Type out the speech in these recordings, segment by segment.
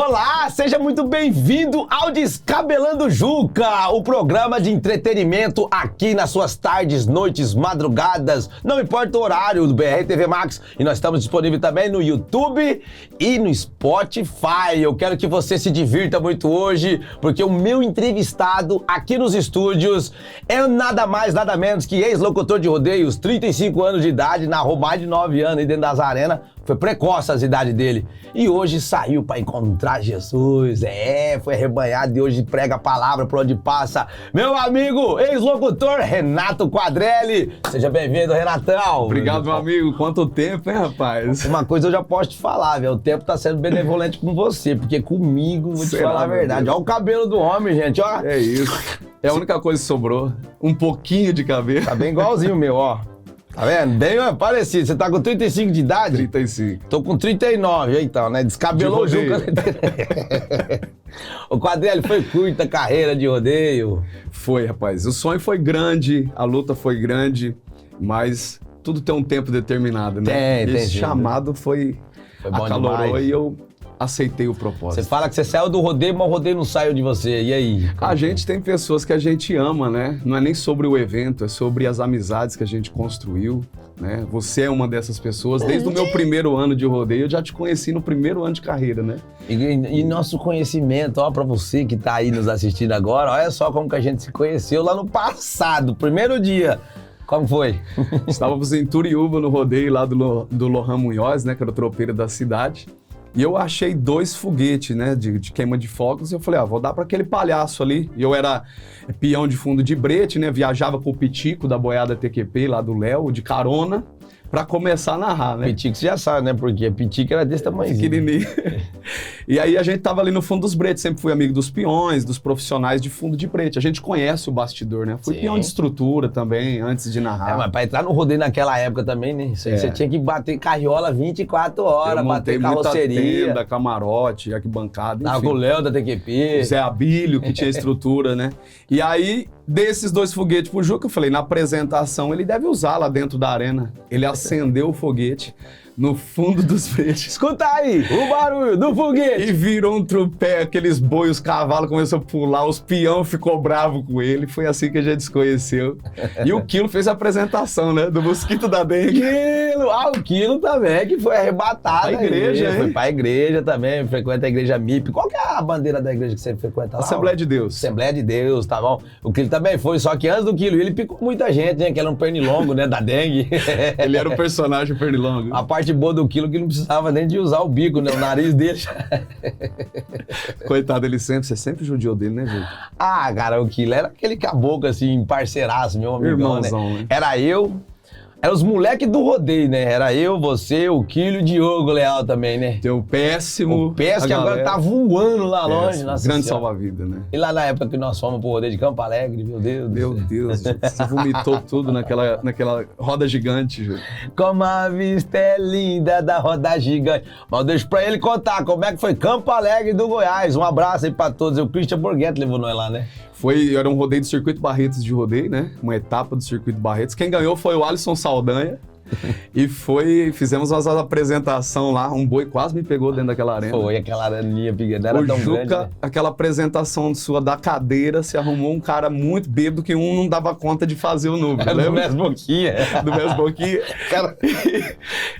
Olá, seja muito bem-vindo ao Descabelando Juca, o programa de entretenimento aqui nas suas tardes, noites, madrugadas, não importa o horário do BR TV Max, e nós estamos disponíveis também no YouTube e no Spotify. Eu quero que você se divirta muito hoje, porque o meu entrevistado aqui nos estúdios é nada mais, nada menos que ex-locutor de rodeios, 35 anos de idade, narrou mais de 9 anos aí dentro das arenas. Foi precoce as idades dele. E hoje saiu para encontrar Jesus. Foi arrebanhado e hoje prega a palavra por onde passa. Meu amigo, ex-locutor Renato Quadrelli. Seja bem-vindo, Renatão. Obrigado, meu amigo. Quanto tempo, hein, rapaz? Uma coisa eu já posso te falar, velho. O tempo tá sendo benevolente com você, porque comigo, vou te falar a verdade. Olha o cabelo do homem, gente, ó. É isso. É a única coisa que sobrou. Um pouquinho de cabelo. Tá bem igualzinho o meu, ó. Tá vendo? Bem parecido. Você tá com 35 de idade? 35. Tô com 39, então, né? Descabelou o Juca. O Quadrelli, foi curta a carreira de rodeio? Foi, rapaz. O sonho foi grande, a luta foi grande, mas tudo tem um tempo determinado, né? Esse chamado foi bom acalorou demais. E eu aceitei o propósito. Você fala que você saiu do rodeio, mas o rodeio não saiu de você. E aí? A gente tem pessoas que a gente ama, né? Não é nem sobre o evento, é sobre as amizades que a gente construiu, né? Você é uma dessas pessoas. Desde o meu primeiro ano de rodeio, eu já te conheci no primeiro ano de carreira, né? E nosso conhecimento, ó, pra você que tá aí nos assistindo agora, olha só como que a gente se conheceu lá no passado, primeiro dia. Como foi? Estávamos em Turiúba, no rodeio lá do Lohan Munhoz, né? Que era o tropeiro da cidade. E eu achei 2 foguetes, né, de queima de fogos, e eu falei, vou dar para aquele palhaço ali. E eu era peão de fundo de brete, né, viajava com o Pitico da boiada TQP, lá do Léo, de carona, para começar a narrar, né. Pitico você já sabe, né, porque Pitico era desse tamanhozinho. Pequenininho. E aí a gente tava ali no fundo dos bretes, sempre fui amigo dos peões, dos profissionais de fundo de brete. A gente conhece o bastidor, né, fui peão de estrutura também, antes de narrar. Mas para entrar no rodeio naquela época também, né, você tinha que bater carriola 24 horas, bater carroceria. Da camarote, arquibancada, enfim. Tava com o Léo da TQP. Zé Abílio, que tinha estrutura, né? E aí, desses 2 foguetes pro Juca, eu falei, na apresentação ele deve usar lá dentro da arena. Ele acendeu o foguete no fundo dos bretes. Escuta aí, o barulho do foguete. E virou um tropé, aqueles boi, os cavalos começaram a pular, os peão ficou bravo com ele. Foi assim que a gente se conheceu. E o Quilo fez a apresentação, né? Do mosquito da dengue. O Quilo também, que foi arrebatado. Pra igreja, foi pra igreja também, frequenta a igreja MIP. Qual que é a bandeira da igreja que você frequenta lá? Assembleia de Deus. Assembleia de Deus, tá bom. O Quilo também foi, só que antes do Quilo, ele picou muita gente, né? Que era um pernilongo, né? Da dengue. Ele era o personagem pernilongo. A parte boa do Quilo que não precisava nem de usar o bico, né? O nariz dele. Coitado, você sempre judiou dele, né, Vitor? Cara, o Quilo era aquele caboclo, assim, parceiraço, meu amigão, irmãozão, né? Era os moleques do rodeio, né? Era eu, você, o Quilo e o Diogo Leal também, né? Tem o Péssimo. O Péssimo que agora tá voando lá longe. Grande salva-vida, né? E lá na época que nós fomos pro rodeio de Campo Alegre, meu Deus. Meu Deus, você vomitou tudo naquela roda gigante, Júlio. Como a vista é linda da roda gigante. Mas deixa pra ele contar como é que foi Campo Alegre do Goiás. Um abraço aí pra todos. O Christian Borghetti levou nós lá, né? Era um rodeio do Circuito Barretos de rodeio, né? Uma etapa do Circuito Barretos. Quem ganhou foi o Alisson Saldanha. E fizemos uma apresentação lá, um boi quase me pegou dentro daquela arena. Foi, aquela areninha pequena, era tão Juca, grande, né? Aquela apresentação sua da cadeira, se arrumou um cara muito bêbado que não dava conta de fazer o número, lembra? Do Mesmo Boquinha. Do Mesmo Boquinha.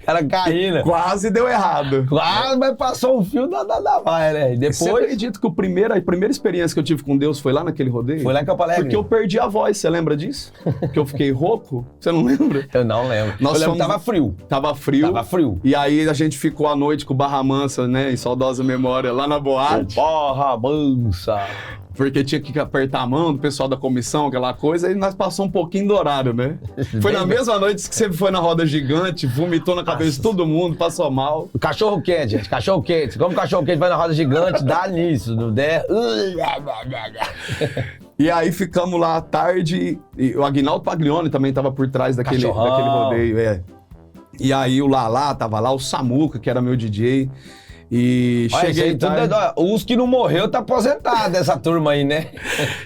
Cara caindo. Quase deu errado. Quase, mas passou o fio da vai, né? E depois... Você acredita que a primeira experiência que eu tive com Deus foi lá naquele rodeio? Foi lá em Campo Alegre. Porque eu perdi a voz, você lembra disso? Que eu fiquei rouco? Você não lembra? Eu não lembro. Eu lembro que tava frio. Tava frio. E aí a gente ficou à noite com o Barra Mansa, né? Em saudosa memória, lá na boate. Barra Mansa. Porque tinha que apertar a mão do pessoal da comissão, aquela coisa, e nós passamos um pouquinho do horário, né? Foi na mesma noite que você foi na roda gigante, vomitou na cabeça de todo mundo, passou mal. Cachorro quente, gente, cachorro quente. Como cachorro quente vai na roda gigante, dá nisso, não der... E aí ficamos lá à tarde, e o Aguinaldo Paglione também tava por trás daquele rodeio, E aí o Lala tava lá, o Samuca, que era meu DJ. E olha, cheguei tarde. Os que não morreu tá aposentado, essa turma aí, né?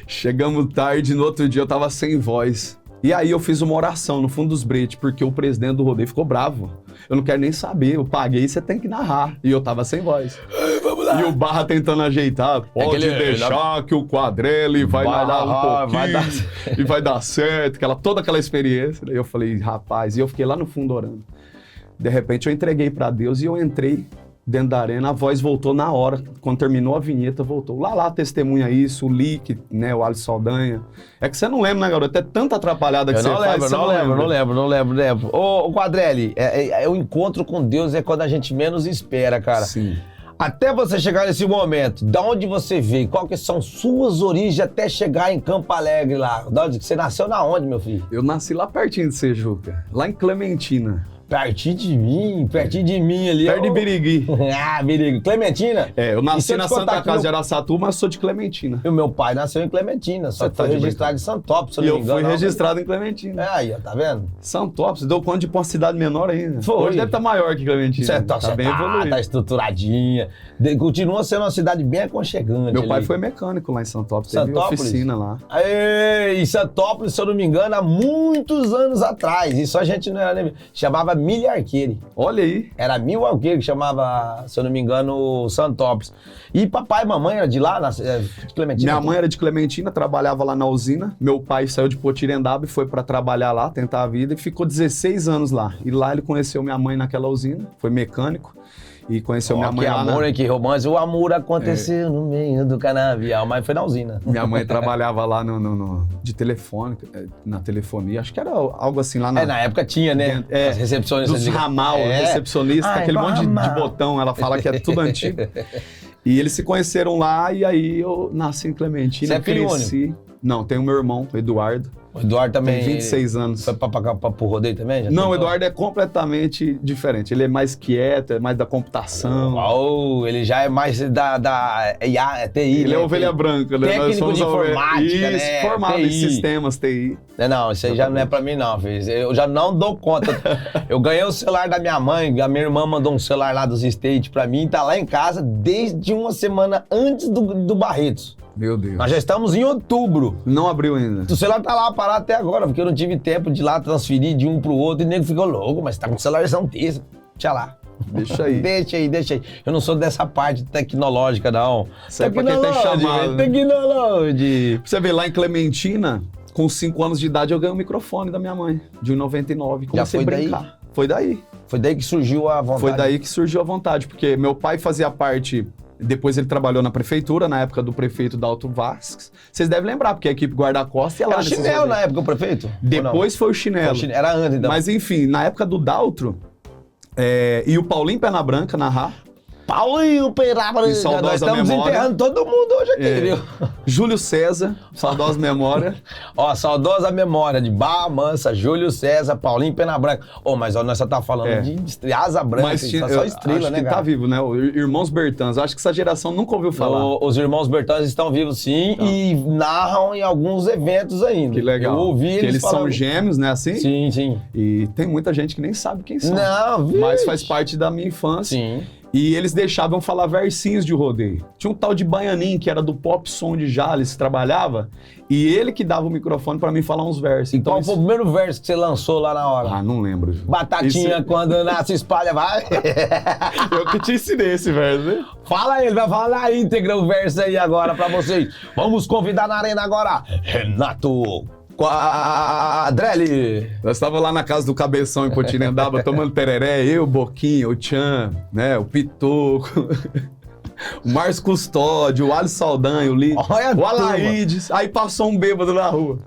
Chegamos tarde, no outro dia eu tava sem voz. E aí eu fiz uma oração no fundo dos bretes, porque o presidente do rodeio ficou bravo. Eu não quero nem saber, eu paguei, você tem que narrar. E eu tava sem voz. Vamos lá. E o Barra tentando ajeitar, pode deixar que o Quadrelli vai narrar um pouquinho e vai dar certo, toda aquela experiência. Daí eu falei, rapaz, e eu fiquei lá no fundo orando. De repente eu entreguei pra Deus e eu entrei dentro da arena, a voz voltou na hora, quando terminou a vinheta, voltou. Lá, testemunha isso, o Lick, né, o Alisson Saldanha. É que você não lembra, né, garoto? É tanta atrapalhada que você faz. Não lembro. Ô, Quadrelli, o encontro com Deus é quando a gente menos espera, cara. Sim. Até você chegar nesse momento, da onde você veio, qual que são suas origens até chegar em Campo Alegre lá? Você nasceu na onde, meu filho? Eu nasci lá pertinho de Sejuca, lá em Clementina. Pertinho de mim ali. Perto de Birigui. Birigui. Clementina? Eu nasci na Santa Casa de Araçatuba, mas sou de Clementina. E o meu pai nasceu em Clementina, só que foi registrado em Santópolis, se eu não me engano. E eu fui registrado em Clementina. Aí, ó, tá vendo? Santópolis, deu conta de ir pra uma cidade menor ainda. Foi. Hoje deve estar maior que Clementina. Tá bem evoluído. Tá estruturadinha. Continua sendo uma cidade bem aconchegante. Meu pai foi mecânico lá em Santópolis, teve oficina lá. Em Santópolis, se eu não me engano, há muitos anos atrás. Isso a gente não era nem... Chamava Milha Arqueire. Olha aí. Era Mil Arqueire que chamava, se eu não me engano, Santópolis. E papai e mamãe era de lá, de Clementina? Minha mãe era de Clementina, trabalhava lá na usina. Meu pai saiu de Potirendaba e foi pra trabalhar lá, tentar a vida, e ficou 16 anos lá. E lá ele conheceu minha mãe naquela usina, foi mecânico. E conheceu minha mãe lá. Que amor, que romance. O amor aconteceu no meio do canavial, mas foi na usina. Minha mãe trabalhava lá de telefone, na telefonia. Acho que era algo assim lá na... Na época tinha, né? As recepcionistas. Dos ramal, recepcionista, aquele monte de botão. Ela fala que é tudo antigo. E eles se conheceram lá e aí eu nasci em Clementina. Você é filho único? Não, tem o meu irmão, o Eduardo. O Eduardo também... Tem 26 anos. Foi pro rodeio também? Não, o Eduardo é completamente diferente. Ele é mais quieto, é mais da computação. Ele já é mais da TI, Ele né? é ovelha branca, né? Técnico de informática, né? Formado em sistemas, TI. Não, isso aí já não é pra mim não, filho. Eu já não dou conta. Eu ganhei o celular da minha mãe, a minha irmã mandou um celular lá dos States pra mim, tá lá em casa desde uma semana antes do Barretos. Meu Deus. Nós já estamos em outubro. Não abriu ainda. O celular tá lá parado até agora, porque eu não tive tempo de ir lá transferir de um pro outro e o nego ficou louco, mas tá com o celular são terça. Deixa lá. Deixa aí. Deixa aí. Eu não sou dessa parte tecnológica, não. Isso é pra quem tem chamado. Tecnologia. Você vê, lá em Clementina, com 5 anos de idade, eu ganhei um microfone da minha mãe, de 1,99. Comecei a brincar. Daí? Foi daí. Foi daí que surgiu a vontade? Foi daí que surgiu a vontade, porque meu pai fazia parte... Depois ele trabalhou na prefeitura, na época do prefeito Dalto Vasques. Vocês devem lembrar, porque a equipe guarda-costa ia lá... Era o chinelo na época, o prefeito? Depois foi o chinelo. Era antes, então. Mas enfim, na época do Daltro, e o Paulinho Pena Branca narrar. Paulinho Pena Branca. Nós estamos enterrando todo mundo hoje aqui, viu? Júlio César, saudosa memória. Saudosa memória de Barra Mansa, Júlio César, Paulinho Pena Branca. Mas nós só tá falando de Asa Branca, mas só estrela, acho né, que cara? tá vivo, né? Irmãos Bertans. Acho que essa geração nunca ouviu falar. Os Irmãos Bertans estão vivos, sim, e narram em alguns eventos ainda. Que legal. Eu ouvi eles falando... são gêmeos, né, assim? Sim. E tem muita gente que nem sabe quem são. Não, vixe. Mas faz parte da minha infância. Sim. E eles deixavam falar versinhos de rodeio. Tinha um tal de Baianinho, que era do Pop Som de Jales, que trabalhava, e ele que dava o microfone pra mim falar uns versos. Então, qual foi o primeiro verso que você lançou lá na hora? Ah, não lembro. Batatinha, quando nasce, espalha, vai. Eu que te ensinei esse verso, né? Fala aí, ele vai falar na íntegra o verso aí agora pra vocês. Vamos convidar na arena agora, Renato Quadrelli. Nós estávamos lá na casa do Cabeção em Potirendaba, tomando tereré, eu, o Boquinha, o Tchan, né, o Pitoco, o Márcio Custódio, o Alisson Saldanha, o Alaídes. Aí passou um bêbado na rua.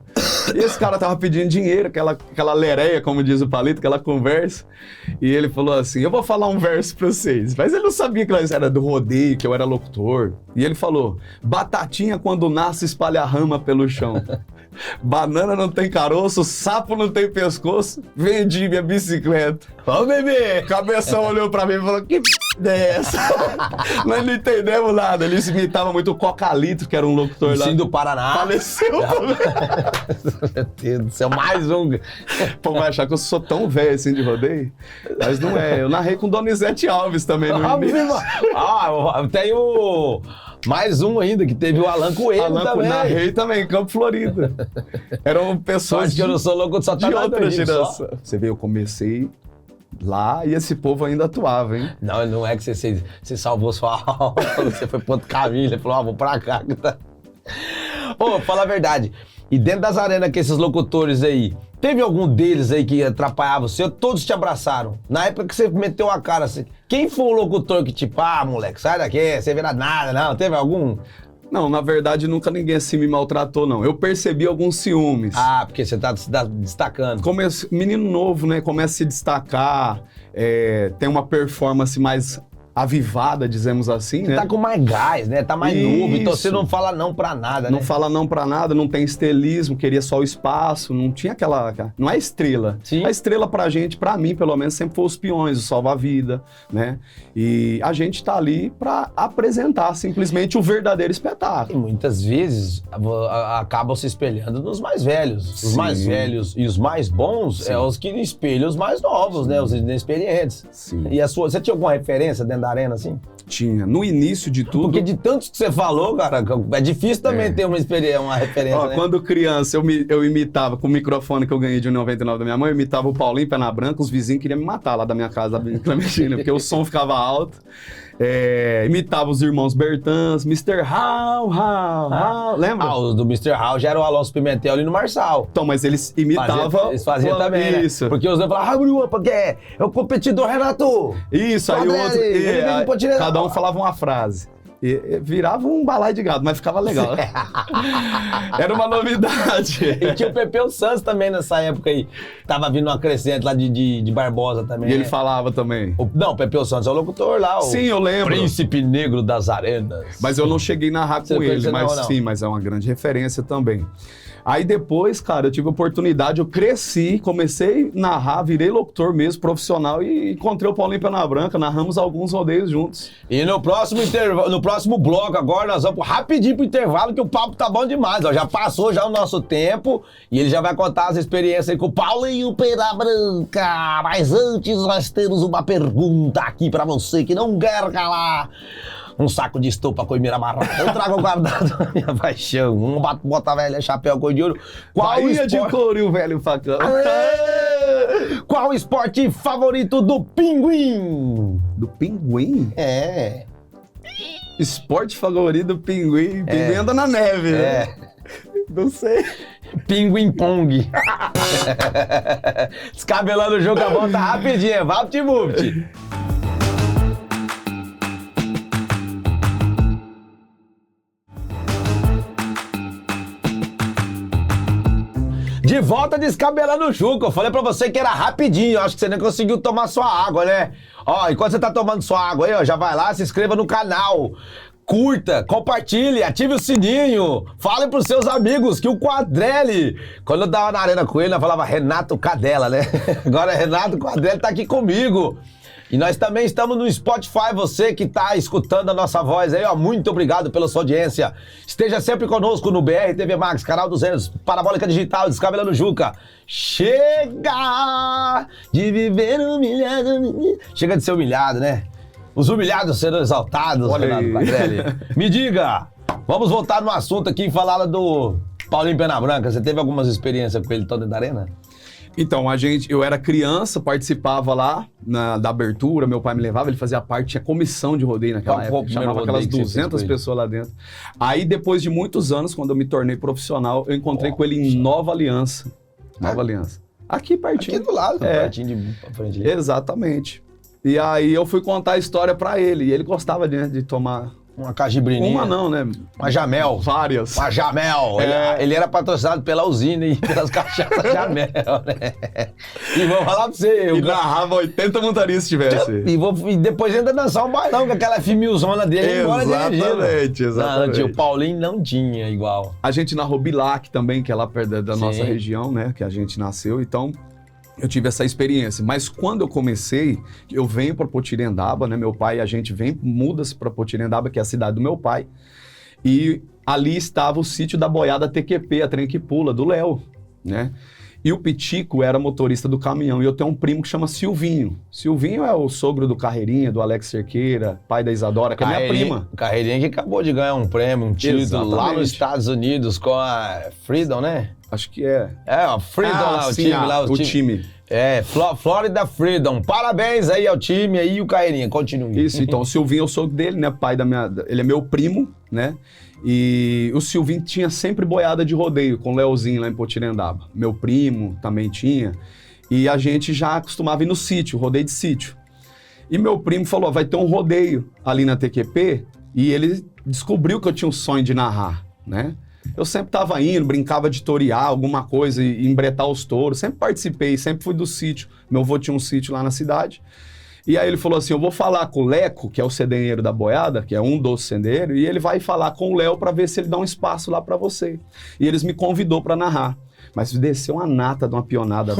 E esse cara tava pedindo dinheiro, aquela lereia, como diz o Palito, aquela conversa. E ele falou assim, eu vou falar um verso pra vocês. Mas ele não sabia que nós era do rodeio, que eu era locutor. E ele falou, batatinha quando nasce espalha rama pelo chão. Banana não tem caroço, sapo não tem pescoço, vendi minha bicicleta. Vamos, bebê! Cabeção olhou pra mim e falou, que dessa. Nós não entendemos nada. Eles imitavam muito o Cocalito, que era um locutor lá. Sim, do Paraná. Faleceu também. Meu Deus do céu, mais um. Pô, vai achar que eu sou tão velho assim de rodeio? Mas não é. Eu narrei com Donizete Alves também no início. Tem o... Mais um ainda, que teve o Alan Coelho também. Narrei também, em Campo Florida. Eram pessoas Sorte que eu não sou louco, só tá de na outra Rio, geração. só. Você vê, eu comecei lá e esse povo ainda atuava, hein? Não é que você salvou sua alma, você foi pro outro caminho, ele falou, vou pra cá. Ô, fala a verdade. E dentro das arenas que esses locutores aí, teve algum deles aí que atrapalhava você? Todos te abraçaram. Na época que você meteu a cara assim, quem foi o locutor que tipo, moleque, sai daqui, você vira nada, não? Teve algum? Não, na verdade, nunca ninguém assim me maltratou, não. Eu percebi alguns ciúmes. Porque você tá se destacando. Menino novo, né? Começa a se destacar, tem uma performance mais avivada, dizemos assim, né? Tá com mais gás, né? Tá mais novo, então você Isso. não fala não pra nada, né? Não fala não pra nada, não tem estelismo, queria só o espaço, não tinha aquela... Não é estrela. Sim. A estrela pra gente, pra mim, pelo menos, sempre foi os peões, o salva-vida, né? E a gente tá ali pra apresentar simplesmente o verdadeiro E espetáculo. muitas vezes acabam se espelhando nos mais velhos. Os Sim. mais velhos e os mais bons Sim. é os que espelham os mais novos, né? Os inexperientes. Sim. E você tinha alguma referência dentro da arena, assim? Tinha. No início de tudo... Porque de tantos que você falou, cara, é difícil também ter uma referência, Ó, né? quando criança, eu imitava, com o microfone que eu ganhei de 99 da minha mãe, eu imitava o Paulinho Pena Branca, os vizinhos queriam me matar lá da minha casa, da Clementina, porque o som ficava alto. Imitava os irmãos Bertans, Mr. How, lembra? O do Mr. House já era o Alonso Pimentel ali no Marçal. Então, mas eles imitavam... Eles faziam também, né? Isso. Porque os dois falavam, Bruno, porque é o competidor Renato. Isso, aí o Padre, outro... ele não pode tirar- cada um falava uma frase. E virava um balaio de gado, mas ficava legal. Era uma novidade. E tinha o Pepeu Santos também nessa época aí. Tava vindo uma crescente lá de Barbosa também. E ele né? falava também. Não, o Pepeu Santos é o locutor lá. Sim, eu lembro. Príncipe Negro das Arenas. Mas eu não cheguei a narrar Você com ele, conheceu, mas não? sim, mas é uma grande referência também. Aí depois, cara, eu tive a oportunidade, eu cresci, comecei a narrar, virei locutor mesmo, profissional, e encontrei o Paulinho Pena Branca, narramos alguns rodeios juntos. E no próximo bloco agora, nós vamos rapidinho pro intervalo, que o papo tá bom demais. Ó, já passou já o nosso tempo e ele já vai contar as experiências aí com o Paulinho Pena Branca. Mas antes nós temos uma pergunta aqui pra você que não quer calar. Um saco de estopa com emira amarrada. Eu trago o guardado da minha paixão. Um bota velha, chapéu cor de ouro. Bahia de couro e o velho facão. Qual o esporte favorito do Pinguim? Do pinguim? É. Esporte favorito do pinguim. Pinguim anda na neve, né? Não sei. Pinguim Pong. Descabelando o jogo, a volta rapidinho. Vapt-vupt. De volta descabelando o Juca. Eu falei pra você que era rapidinho. Acho que você nem conseguiu tomar sua água, né? Ó, enquanto você tá tomando sua água aí, ó, já vai lá, se inscreva no canal. Curta, compartilhe, ative o sininho. Fale pros seus amigos que o Quadrelli... Quando eu tava na arena com ele, eu falava Renato Cadela, né? Agora Renato Quadrelli tá aqui comigo. E nós também estamos no Spotify, você que tá escutando a nossa voz aí, ó, muito obrigado pela sua audiência. Esteja sempre conosco no BR TV Max, canal 200, Parabólica Digital, Descabelando Juca. Chega de viver humilhado. Chega de ser humilhado, né? Os humilhados serão exaltados, Olha Renato aí. Quadrelli. Me diga, vamos voltar no assunto aqui e falar do Paulinho Pena Branca. Você teve algumas experiências com ele todo dentro da arena? Então, eu era criança, participava lá da abertura, meu pai me levava, ele fazia parte, tinha comissão de rodeio naquela Qual foi o época, primeiro chamava rodeio aquelas que você fez 200 com ele? pessoas lá dentro. Aí, depois de muitos anos, quando eu me tornei profissional, eu encontrei com ele em Nova Aliança. Nova Aliança. Aqui pertinho. Aqui do lado, pertinho de frente ali. Exatamente. E aí eu fui contar a história pra ele, e ele gostava de tomar... Uma cajibrininha. Uma não, né? Uma Jamel. Várias. Uma Jamel. Ele era patrocinado pela usina e pelas cachaças Jamel, né? E vou falar pra você. E narrava 80 montaristas se tivesse. E depois ainda dançar um bailão com aquela femilzona dele. embora dirigindo. Exatamente. Não tinha, o Paulinho não tinha igual. A gente narrou Bilac também, que é lá perto da nossa Sim. região, né? Que a gente nasceu. Então, eu tive essa experiência. Mas quando eu comecei, eu venho para Potirendaba, né? Meu pai, a gente muda-se para Potirendaba, que é a cidade do meu pai. E ali estava o sítio da boiada TQP, a Trem que Pula, do Léo, né? E o Pitico era motorista do caminhão. E eu tenho um primo que chama Silvinho. Silvinho é o sogro do Carreirinha, do Alex Cerqueira, pai da Isadora, que é minha prima. Carreirinha que acabou de ganhar um prêmio, um título Exatamente. lá nos Estados Unidos com a Freedom, né? Acho que é. É, a Freedom lá, o sim, time lá. o time. É, Florida Freedom. Parabéns aí ao time aí e o Carreirinha, continue. Isso, então, o Silvinho é o sogro dele, né? Pai da minha... Ele é meu primo, né? E o Silvinho tinha sempre boiada de rodeio com o Leozinho lá em Potirendaba. Meu primo também tinha. E a gente já costumava ir no sítio, rodeio de sítio. E meu primo falou, vai ter um rodeio ali na TQP. E ele descobriu que eu tinha um sonho de narrar, né? Eu sempre estava indo, brincava de torear alguma coisa e embretar os touros. Sempre participei, sempre fui do sítio. Meu avô tinha um sítio lá na cidade. E aí ele falou assim, eu vou falar com o Leco, que é o cedenheiro da boiada, que é um dos cendeiros, e ele vai falar com o Léo para ver se ele dá um espaço lá para você. E eles me convidou para narrar. Mas desceu uma nata de uma pionada,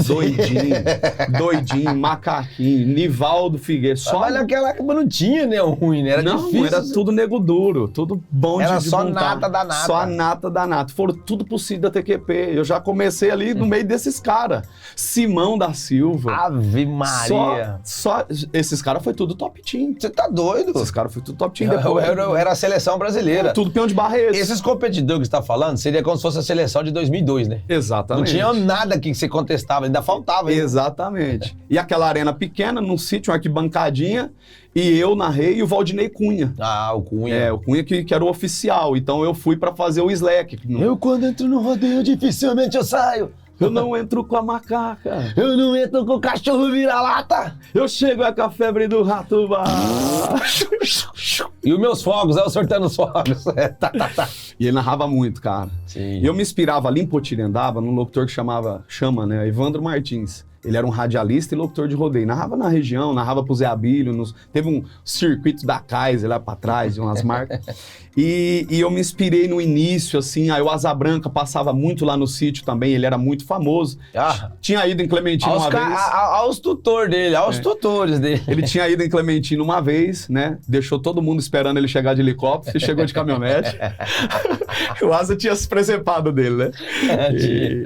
doidinho, macaquinho, Nivaldo Figueiredo. Só olha aquela que não tinha, né? Ruim, né? Era difícil. Não, era tudo nego duro, tudo bom era de só montar. nata da nata. Só a nata da nata. Foram tudo possível da TQP. Eu já comecei ali no meio desses caras. Simão da Silva. Ave Maria. Só esses caras foi tudo top team. Você tá doido? Esses caras foi tudo top team. Depois, era a seleção brasileira. Tudo peão de Barretos. Esses competidores que você tá falando, seria como se fosse a seleção de 2002, né? Exatamente. Não tinha nada que você contestava, ainda faltava. Hein? Exatamente. E aquela arena pequena, num sítio, uma arquibancadinha, e eu narrei e o Valdinei Cunha. Ah, o Cunha. É, o Cunha que era o oficial. Então eu fui pra fazer o slack. Eu quando entro no rodeio, dificilmente eu saio. Eu não entro com a macaca. Eu não entro com o cachorro vira-lata. Eu chego com a febre do rato baixo. E os meus fogos, eu sortando os fogos. E ele narrava muito, cara. Sim. E eu me inspirava ali em Potirendaba num locutor que chama, né, Evandro Martins. Ele era um radialista e locutor de rodeio. Narrava na região, narrava pro Zé Abílio. Teve um circuito da Kaiser lá pra trás, de umas marcas. E eu me inspirei no início, assim. Aí o Asa Branca passava muito lá no sítio também. Ele era muito famoso. Ah. Tinha ido em Clementino uma vez. Aos tutores dele, aos tutores dele. Ele tinha ido em Clementino uma vez, né? Deixou todo mundo esperando ele chegar de helicóptero. E chegou de caminhonete. O Asa tinha se presepado dele, né?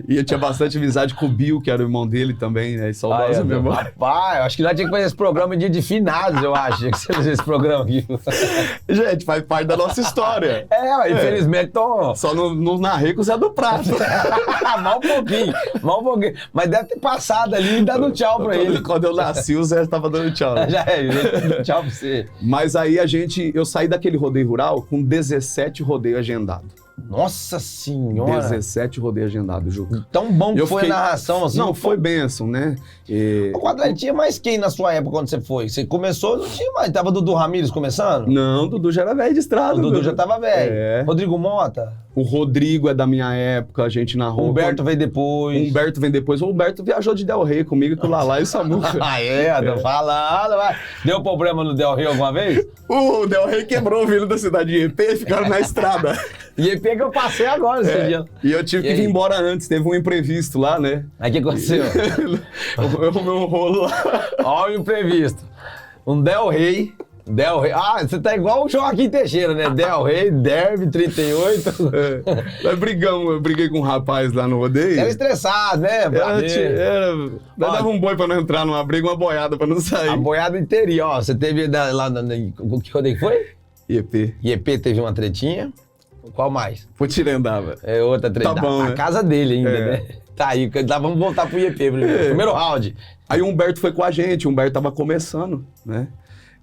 E eu tinha bastante amizade com o Bill, que era o irmão dele também. Né? Saudosa mesmo. Rapaz, eu acho que nós tínhamos que fazer esse programa em dia de finados, eu acho. Tinha que ser esse programa aqui. Gente, faz parte da nossa história. Infelizmente tô... Só não narrei com o Zé do Prato. Mal um pouquinho. Mas deve ter passado ali e dado tchau pra ele. Quando eu nasci, o Zé tava dando tchau. Né? Já tchau pra você. Mas aí eu saí daquele rodeio rural com 17 rodeios agendados. Nossa senhora! 17 rodeios agendados, Ju. Tão bom que foi a narração, assim. Não, foi bênção, né? O quadrado tinha mais quem na sua época quando você foi? Você começou, não tinha mais. Tava Dudu Ramírez começando? Não, o Dudu já era velho de estrada. O Dudu já tava velho. É. Rodrigo Mota? O Rodrigo é da minha época, a gente narrou. Humberto veio depois. Humberto vem depois. O Humberto viajou de Del Rey comigo, com o Lala e o Samuca. Tô falando. Vai. Deu problema no Del Rey alguma vez? O Del Rey quebrou o vidro da cidade de EP e ficaram na estrada. E EP que eu passei agora esse dia. E eu tive que vir embora antes, teve um imprevisto lá, né? Aí o que aconteceu? Eu arrumei um rolo lá. Olha o imprevisto. Um Del Rey. Ah, você tá igual o Joaquim Teixeira, né? Del Rey, Derby 38. Nós brigamos, eu briguei com um rapaz lá no rodeio. Era estressado, né? Nós dava um boi pra não entrar numa briga, uma boiada pra não sair. A boiada inteirinha, ó. Você teve lá que rodeio que foi? IEP teve uma tretinha. Qual mais? Potirendaba. É outra tretinha. Tá bom, a casa dele ainda, né? Tá aí, vamos voltar pro IEP primeiro. Primeiro round. Aí o Humberto foi com a gente, o Humberto tava começando, né?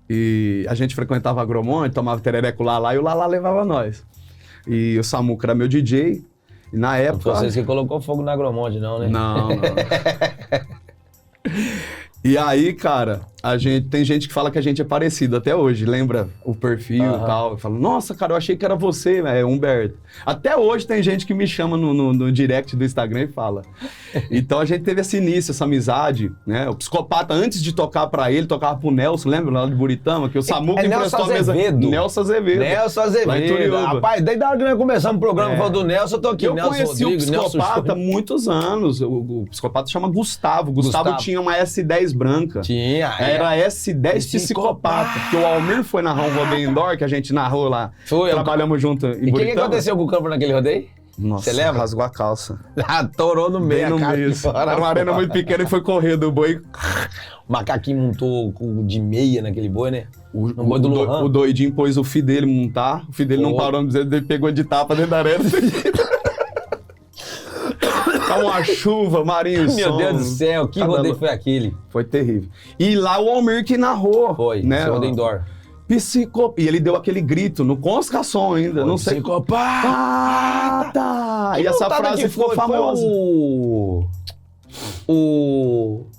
E a gente frequentava Agromonte, tomava terereco lá e o Lala levava nós. E o Samuca era meu DJ, e na época... Não foi vocês que colocou fogo na Agromonte, não, né? Não. E aí, cara, Tem gente que fala que a gente é parecido até hoje, lembra o perfil e tal. Eu falo, nossa, cara, eu achei que era você, é Humberto. Até hoje tem gente que me chama no direct do Instagram e fala. Então a gente teve esse início, essa amizade, né? O Psicopata, antes de tocar pra ele, tocava pro Nelson, lembra? Lá de Buritama, que o Samuca emprestou a mesa. Nelson Azevedo. Rapaz, desde a hora que nós começamos o programa falando do Nelson, eu tô aqui. Eu Nelson conheci Rodrigues, o Psicopata há muitos anos. O Psicopata chama Gustavo. Gustavo tinha uma S10 branca. Era S10 Psicopata. Porque o Almir foi narrar um rodeio indoor que a gente narrou lá. Trabalhamos junto em Buritama. E o que aconteceu com o campo naquele rodeio? Nossa, você lembra? Rasgou a calça. Torou no meio. No meio. Era uma arena muito pequena e foi correr do boi. O macaquinho montou de meia naquele boi, né? O doidinho pôs o filho dele montar. O filho dele não parou no dizer, ele pegou de tapa dentro da arena. Tá uma chuva, Marinho. Meu Deus do céu, que rodeio foi aquele? Foi terrível. E lá o Almir que narrou. Foi, né? Rodeio indoor. Psicopata. E ele deu aquele grito, com os cação ainda. Não sei. Psicopata! E essa frase ficou famosa.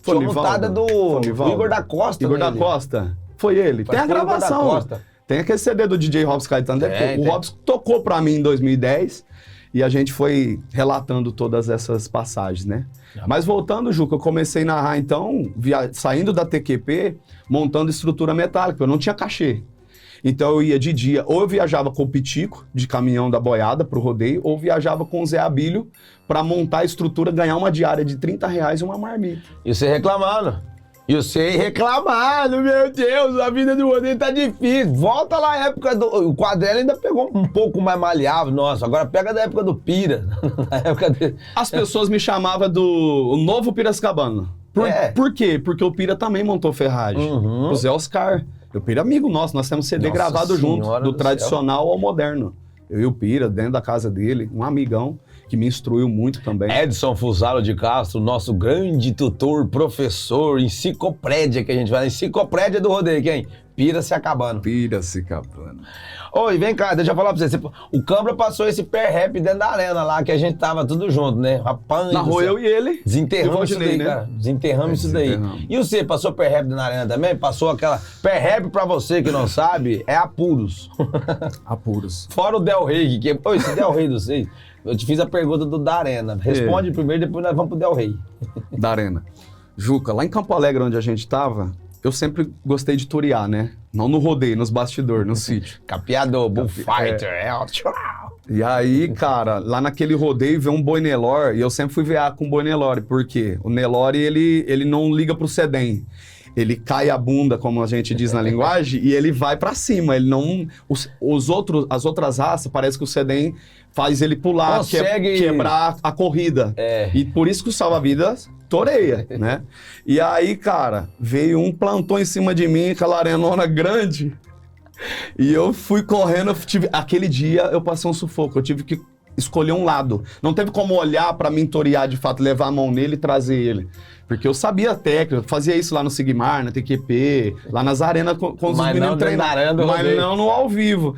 Foi a montada do Igor da Costa. Igor da Costa. Foi ele. Tem a gravação. Tem aquele CD do DJ Robson Caetano. O Robson tocou pra mim em 2010. E a gente foi relatando todas essas passagens, né? Mas voltando, Juca, eu comecei a narrar, então, saindo da TQP, montando estrutura metálica, eu não tinha cachê. Então eu ia de dia, ou eu viajava com o Pitico, de caminhão da boiada pro rodeio, ou viajava com o Zé Abílio para montar a estrutura, ganhar uma diária de R$30 e uma marmita. E você reclamando? meu Deus, a vida do rodeio tá difícil. Volta lá na época do... O Quadrelli ainda pegou um pouco mais maleável, nossa, agora pega da época do Pira. Na época de... As pessoas me chamavam do novo Piracicabana. Por quê? Porque o Pira também montou ferragem. O Zé Oscar. O Pira é amigo nosso, nós temos CD gravado junto, do tradicional ao moderno. Eu e o Pira, dentro da casa dele, um amigão que me instruiu muito também. Edson Fusaro de Castro, nosso grande tutor, professor, enciclopédia que a gente fala. Enciclopédia do rodeio, quem? Piracicabana. Piracicabana. Oi, vem cá, deixa eu falar pra você. O Câmara passou esse pé-rap dentro da arena lá, que a gente tava tudo junto, né? Rapaz, narrou eu e ele. Desenterramos isso daí, né? Cara. Desenterramos isso daí. E você, passou pé-rap dentro da arena também? Passou aquela... Pé-rap, pra você que não sabe, é apuros. Apuros. Fora o Del Rey, que... Oi, esse Del Rey, não sei. Eu te fiz a pergunta do da Arena. Responde primeiro, depois nós vamos pro Del Rey. Da Arena. Juca, lá em Campo Alegre, onde a gente tava, eu sempre gostei de turear, né? Não no rodeio, nos bastidores, no sítio. Capeador, bullfighter, E aí, cara, lá naquele rodeio veio um boi Nelore, e eu sempre fui vear com o boi Nelore, por quê? O Nelore, ele não liga pro sedem. Ele cai a bunda, como a gente diz na linguagem, e ele vai pra cima. Ele não... As outras raças, parece que o sedem faz ele pular, quebrar a corrida. E por isso que o salva-vidas toreia, né? E aí, cara, veio um plantão em cima de mim, aquela arenona grande, e eu fui correndo, aquele dia eu passei um sufoco, eu tive que escolher um lado. Não teve como olhar pra mim torear de fato, levar a mão nele e trazer ele. Porque eu sabia a técnica, eu fazia isso lá no Sigmar, na TQP, lá nas arenas com os meninos treinando, mas não no ao vivo.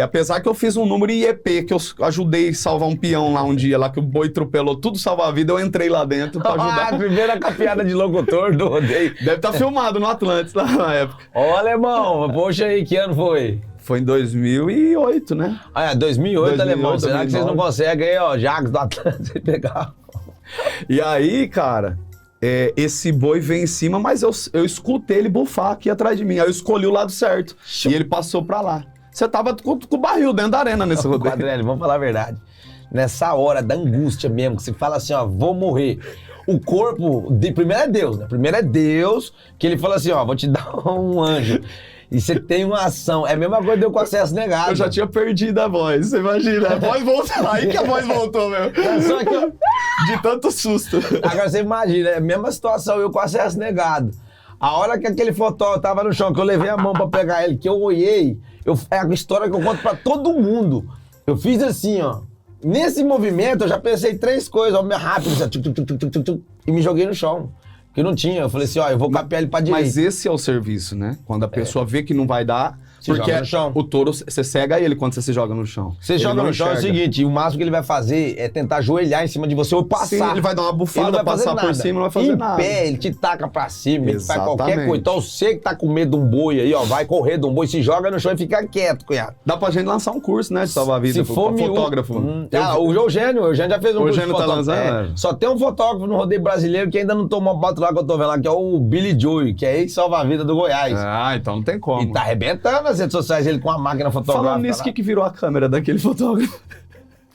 Apesar que eu fiz um número IEP, que eu ajudei a salvar um peão lá um dia, lá que o boi atropelou tudo, salvar a vida, eu entrei lá dentro pra ajudar. A primeira capeada de locutor do rodeio. Deve estar filmado no Atlantis lá na época. Ó, alemão, poxa aí, que ano foi? Foi em 2008, né? 2008, alemão. Será 2009. Que vocês não conseguem aí, ó, Jacques do Atlântico pegar? E aí, cara, esse boi veio em cima, mas eu escutei ele bufar aqui atrás de mim. Aí eu escolhi o lado certo. E ele passou pra lá. Você tava com o barril dentro da arena nesse rodeio. Quadrelli, vamos falar a verdade. Nessa hora da angústia mesmo, que você fala assim, ó, vou morrer. O corpo, primeiro é Deus, né? Primeiro é Deus, que ele fala assim, ó, vou te dar um anjo. E você tem uma ação. É a mesma coisa de eu com acesso negado. Eu já tinha perdido a voz. Você imagina, a voz voltou. Aí que a voz voltou, meu. Só que de tanto susto. Agora você imagina, é a mesma situação, eu com acesso negado. A hora que aquele fotógrafo tava no chão, que eu levei a mão pra pegar ele, que eu olhei, é a história que eu conto pra todo mundo. Eu fiz assim, ó. Nesse movimento, eu já pensei 3 coisas, ó, rápido, assim, e me joguei no chão. Que não tinha, eu falei assim, ó, eu vou capear ele pra direita. Mas esse é o serviço, né? Quando a pessoa vê que não vai dar, Se Porque joga no chão. o touro, você cega ele quando você se joga no chão. Você Ele joga não no chão é o enxerga. seguinte, o máximo que ele vai fazer é tentar ajoelhar em cima de você ou passar. Sim, ele vai dar uma Ele bufada, não vai fazer passar por nada. cima, não vai fazer em nada. pé, ele te taca pra cima, ele faz qualquer Exatamente. coisa. Então você que tá com medo de um boi aí, ó, vai correr de um boi, se joga no chão e fica quieto, cunhado. Dá pra gente lançar um curso, né, de salvar-vida, Se for fotógrafo. o Eugênio já fez um O curso Eugênio de tá fotógrafo. lançando, Só tem um fotógrafo no rodeio brasileiro que ainda não tomou foto lá que eu tô vendo lá, que é o Billy Joey, que é ex-salva-vida do Goiás. Ah, então não tem como. E tá arrebentando as redes sociais ele com a máquina fotográfica. Falando nisso, o lá. que virou a câmera daquele fotógrafo?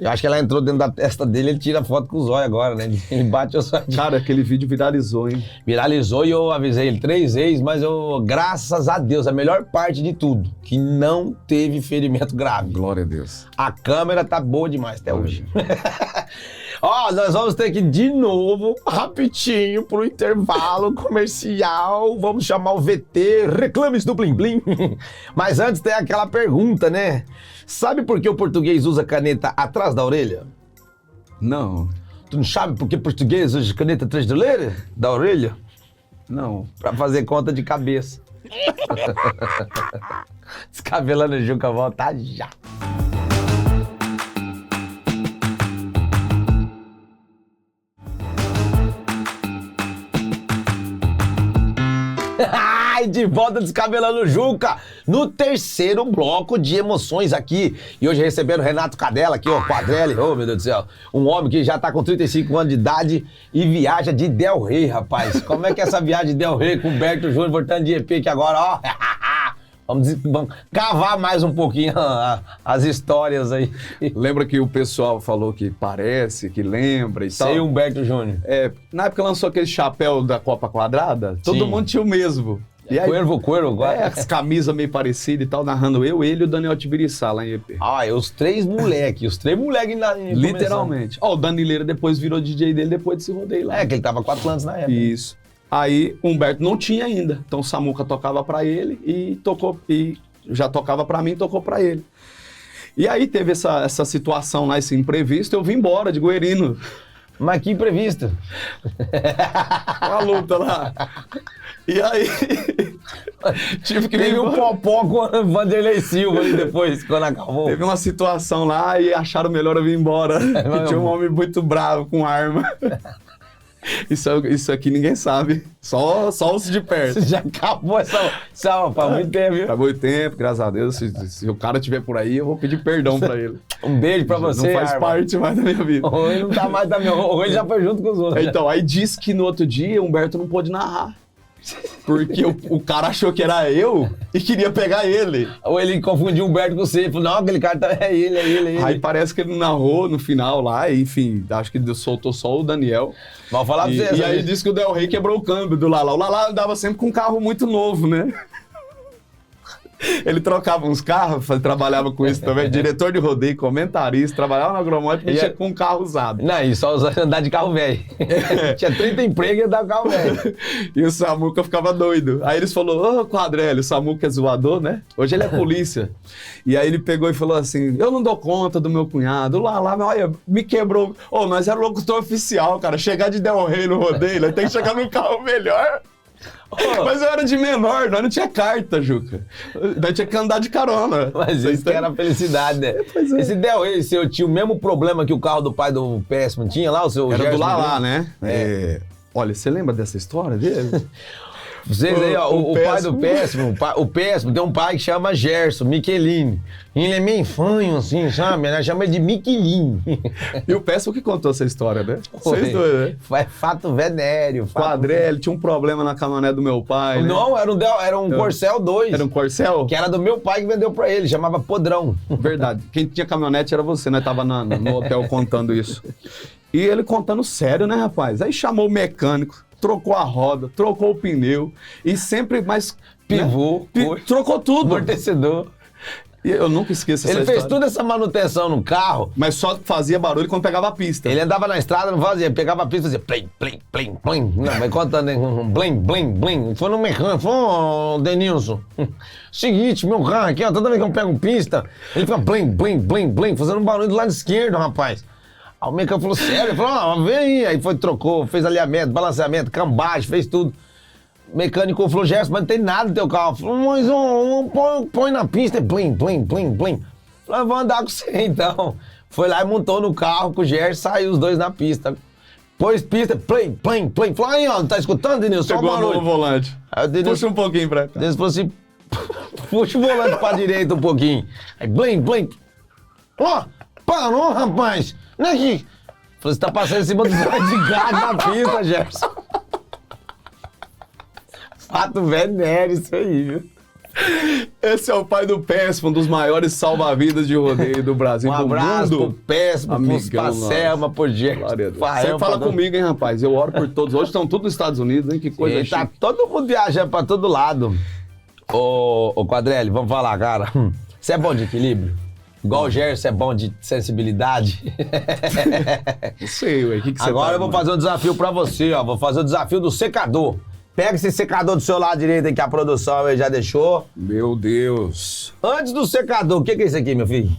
Eu acho que ela entrou dentro da testa dele, ele tira foto com os olhos agora, né? Ele bate o olhos. Cara, aquele vídeo viralizou, hein? Viralizou e eu avisei ele 3 vezes, mas graças a Deus, a melhor parte de tudo, que não teve ferimento grave. Glória a Deus. A câmera tá boa demais até hoje. Ó, nós vamos ter que ir de novo, rapidinho, pro intervalo comercial. Vamos chamar o VT, reclames do Blim Blim. Mas antes tem aquela pergunta, né? Sabe por que o português usa caneta atrás da orelha? Não, Tu não sabe por que o português usa caneta atrás da orelha? Da orelha? não. Pra fazer conta de cabeça. Descabelando o Juca, volta já. Ai, de volta Descabelando o Juca, no terceiro bloco de emoções aqui. E hoje recebendo Renato Cadela aqui, ó, Quadrelli, oh meu Deus do céu. Um homem que já tá com 35 anos de idade e viaja de Del Rey, rapaz. Como é que é essa viagem de Del Rey com o Humberto Júnior, voltando de EP aqui agora, ó. Vamos cavar mais um pouquinho as histórias aí. Lembra que o pessoal falou que parece, que lembra e tal? Sei Humberto Júnior. É, na época lançou aquele chapéu da Copa Quadrada, todo Sim. mundo tinha o mesmo. E aí, Cuervo, as camisas meio parecidas e tal, narrando ele e o Daniel Tibiriçá lá em EP. Ah, os três moleque Literalmente. Ó, o Danileira depois virou DJ dele depois desse rodeio lá. É, que ele tava 4 anos na época. Isso. Aí o Humberto não tinha ainda. Então o Samuca tocava pra ele e já tocava pra mim e tocou pra ele. E aí teve essa situação lá, esse imprevisto, eu vim embora de Goerino. Mas que imprevisto. A luta lá. E aí tive que vir Teve um embora. popó com o Vanderlei Silva ali depois, quando acabou. Teve uma situação lá e acharam melhor eu vir embora. mas Que tinha um eu- homem muito bravo com arma. Isso aqui ninguém sabe. Só os de perto. Já acabou essa faz muito tempo, viu? Tá muito tempo, graças a Deus. Se o cara estiver por aí, eu vou pedir perdão pra ele. Um beijo pra você, Não faz Arma. parte mais da minha vida. Hoje não tá mais da minha... Hoje já foi junto com os outros. Então, aí disse que no outro dia o Humberto não pôde narrar. Porque o cara achou que era eu e queria pegar ele. Ou ele confundiu o Humberto com você. Ele falou, não, aquele cara é ele. Aí parece que ele narrou no final lá, e, enfim, acho que soltou só o Daniel. Mas vou falar pra você. E aí disse que o Del Rey quebrou o câmbio do Lala. O Lala andava sempre com um carro muito novo, né? Ele trocava uns carros, trabalhava com isso também, diretor de rodeio, comentarista, trabalhava na Agromóvel, mexia com um carro usado. Não, e só andar de carro velho. Tinha 30 empregos e andava de carro velho. E o Samuca ficava doido. Aí eles falaram, ô Quadrelli, o Samuca é zoador, né? Hoje ele é polícia. E aí ele pegou e falou assim, eu não dou conta do meu cunhado. Lá, olha, me quebrou. Ô, nós era locutor oficial, cara. Chegar de Del Rey no rodeio, nós tem que chegar num carro melhor. Mas eu era de menor, nós não tinha carta, Juca. Nós tinha que andar de carona. Mas isso que era a felicidade, né? Pois é. Esse Del Rey, seu tinha o mesmo problema que o carro do pai do Péssimo tinha lá, o seu Era do Gerson Lala, Mendes? né? É. Olha, você lembra dessa história dele? Vocês aí, ó, o pai do Péssimo. Péssimo, o Péssimo tem um pai que chama Gerson, Michelini. Ele é meio fanho, assim, sabe? Nós chamamos ele de Michelini. E o Péssimo que contou essa história, né? Vocês dois, né? É fato venéreo. Quadrelli tinha um problema na caminhonete do meu pai, né? Não, era um Corcel 2. Era um Corcel? Que era do meu pai que vendeu pra ele, chamava Podrão. Verdade. Quem tinha caminhonete era você, nós tava no hotel contando isso. E ele contando sério, né, rapaz? Aí chamou o mecânico, trocou a roda, trocou o pneu e sempre mais... Pivô, trocou tudo. amortecedor. E eu nunca esqueço essa Ele fez história. toda essa manutenção no carro. Mas só fazia barulho quando pegava a pista. Ele andava na estrada, não fazia, pegava a pista e fazia plim, plim, plim, plim. Não, mas contando, né? Blim, blim, blim. Foi no mecânico, ô Denilson. Seguinte, meu carro aqui, ó, toda vez que eu pego pista, ele fica blim, blim, blim, blim, fazendo um barulho do lado esquerdo, rapaz. Aí o mecânico falou, sério? Ele falou, vem aí. Aí foi, trocou, fez alinhamento, balanceamento, cambagem, fez tudo. mecânico falou, Gerson, mas não tem nada no teu carro. Falou, mas põe na pista, é blim, blim, blim, blim. Falei, vou andar com você então. Foi lá e montou no carro com o Gerson, saiu os dois na pista. Pôs pista, plim, plim, plim. Falou, aí, ó, não tá escutando, Denilson? Só Pegou no volante. Aí o Denilson, Puxa um pouquinho pra cá. Denilson falou assim, puxa o volante pra direita um pouquinho. Aí, blim, blim. Ó, parou, rapaz. Não é aqui. Falei, você tá passando em cima dos dois de gado na pista, Gerson. Fato venéreo isso aí, viu? Esse é o pai do Péssimo, um dos maiores salva-vidas de rodeio do Brasil. Um abraço pro Péssimo, pra Selma, pro Gerson. Você fala comigo, hein, rapaz? Eu oro por todos. Hoje estão todos nos Estados Unidos, hein? Que coisa chique. Tá todo mundo viajando pra todo lado. Ô Quadrelli, vamos falar, cara. Você é bom de equilíbrio? Igual o Gerson é bom de sensibilidade? Não sei, ué. O que você Agora eu vou fazer um desafio pra você, ó. Vou fazer o desafio do secador. Pega esse secador do seu lado direito aí que a produção aí já deixou. Meu Deus. Antes do secador, o que é isso aqui, meu filho?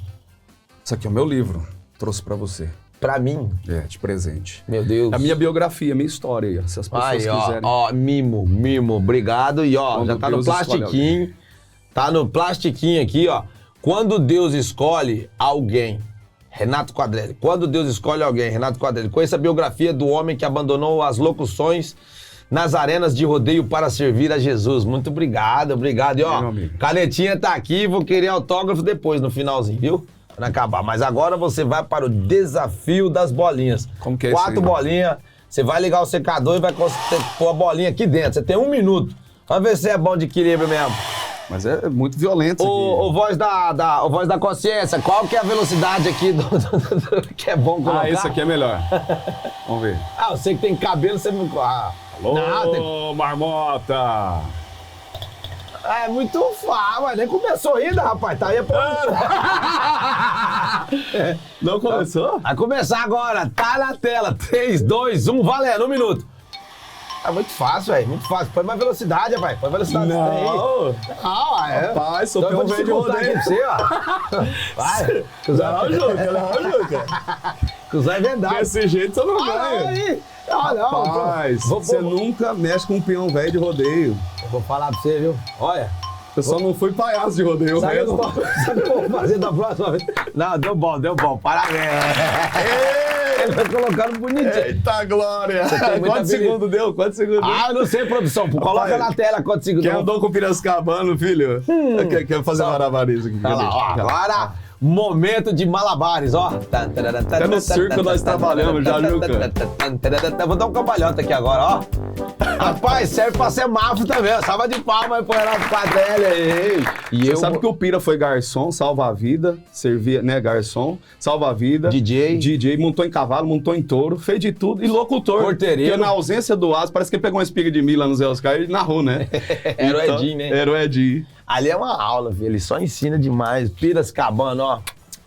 Isso aqui é o meu livro. Trouxe pra você. Pra mim? É, de presente. Meu Deus. A minha biografia, a minha história aí, se as pessoas aí, quiserem. Ó, mimo. Obrigado. E ó, Quando já tá Deus no plastiquinho. Tá no plastiquinho aqui, ó. Quando Deus escolhe alguém. Renato Quadrelli. Quando Deus escolhe alguém, Renato Quadrelli. Conheça a biografia do homem que abandonou as locuções nas arenas de rodeio para servir a Jesus. Muito obrigado. E ó, canetinha tá aqui, vou querer autógrafo depois, no finalzinho, viu? Quando acabar. Mas agora você vai para o desafio das bolinhas. Como que é 4 isso aí? bolinhas, você vai ligar o secador e vai pôr a bolinha aqui dentro. Você tem 1 minuto. Vamos ver se é bom de equilíbrio mesmo. Mas é muito violento isso aqui. O voz da consciência, qual que é a velocidade aqui do que é bom colocar? Esse aqui é melhor. Vamos ver. Eu sei que tem cabelo, você não... Alô, marmota! É muito fácil, mas nem começou ainda, rapaz. Tá aí Não começou? Vai começar agora, tá na tela. 3, 2, 1, valendo, 1 minuto. É muito fácil, velho, muito fácil. Põe mais velocidade, rapaz. Põe velocidade. Não, rapaz, sou peão velho de rodeio. Aqui pra você, ó. Vai. Não, Juca. Cusão é verdade. Desse jeito você não ganha. Não, rapaz, você nunca mexe com um peão velho de rodeio. Eu vou falar pra você, viu? Olha. Eu só não fui palhaço de rodeio mesmo. Sabe o que eu vou fazer da próxima vez? Não, deu bom. Parabéns. Ele vai colocando bonitinho. Eita glória! Quantos segundos deu? Eu não sei, produção. Coloca na tela quantos segundos. Quem andou com o Piracicabano, filho? Quer fazer malabarismo aqui. Tá lá, ó, agora, momento de malabares, ó. Até no circo nós trabalhamos já, Juca. Vou dar um cambalhota aqui agora, ó. Rapaz, serve pra ser mafo também. Salva de palma aí pro Renato Quadrelli aí. Você sabe que o Pira foi garçom, salva-vida, servia, né, garçom, salva-vida. DJ, montou em cavalo, montou em touro, fez de tudo. E locutor. Porteiro. Porque na ausência do Asa, parece que ele pegou uma espiga de milho lá no Zé Oscar e narrou, né? Era o Edinho, né? Era o Edinho. Ali é uma aula, filho. Ele só ensina demais. Piracicabano, ó.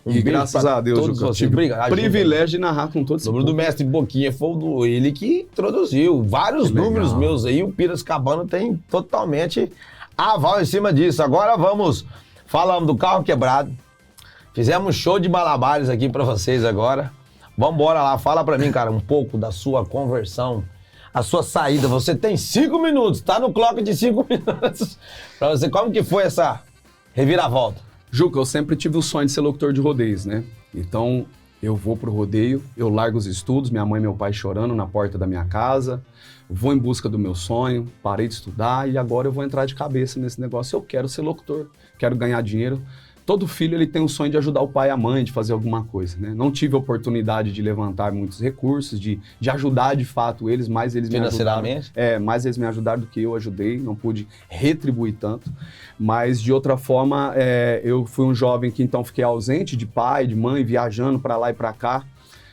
E graças a Deus, Juca, eu tive o privilégio de narrar com todos os O número do mestre Boquinha foi ele que introduziu. Vários números meus aí, o Piracicabano tem totalmente aval em cima disso. Agora falamos do carro quebrado. Fizemos um show de malabares aqui pra vocês agora. Vambora lá, fala pra mim, cara, um pouco da sua conversão, a sua saída. Você tem 5 minutos, tá no clock de 5 minutos. Pra você, como que foi essa reviravolta? Juca, eu sempre tive o sonho de ser locutor de rodeios, né? Então, eu vou pro rodeio, eu largo os estudos, minha mãe e meu pai chorando na porta da minha casa, vou em busca do meu sonho, parei de estudar e agora eu vou entrar de cabeça nesse negócio. Eu quero ser locutor, quero ganhar dinheiro. Todo filho ele tem o sonho de ajudar o pai e a mãe, de fazer alguma coisa, né? Não tive a oportunidade de levantar muitos recursos, de ajudar de fato eles, mais eles me ajudaram. Mais eles me ajudaram do que eu ajudei, não pude retribuir tanto. Mas de outra forma, eu fui um jovem que então fiquei ausente de pai, de mãe, viajando para lá e para cá.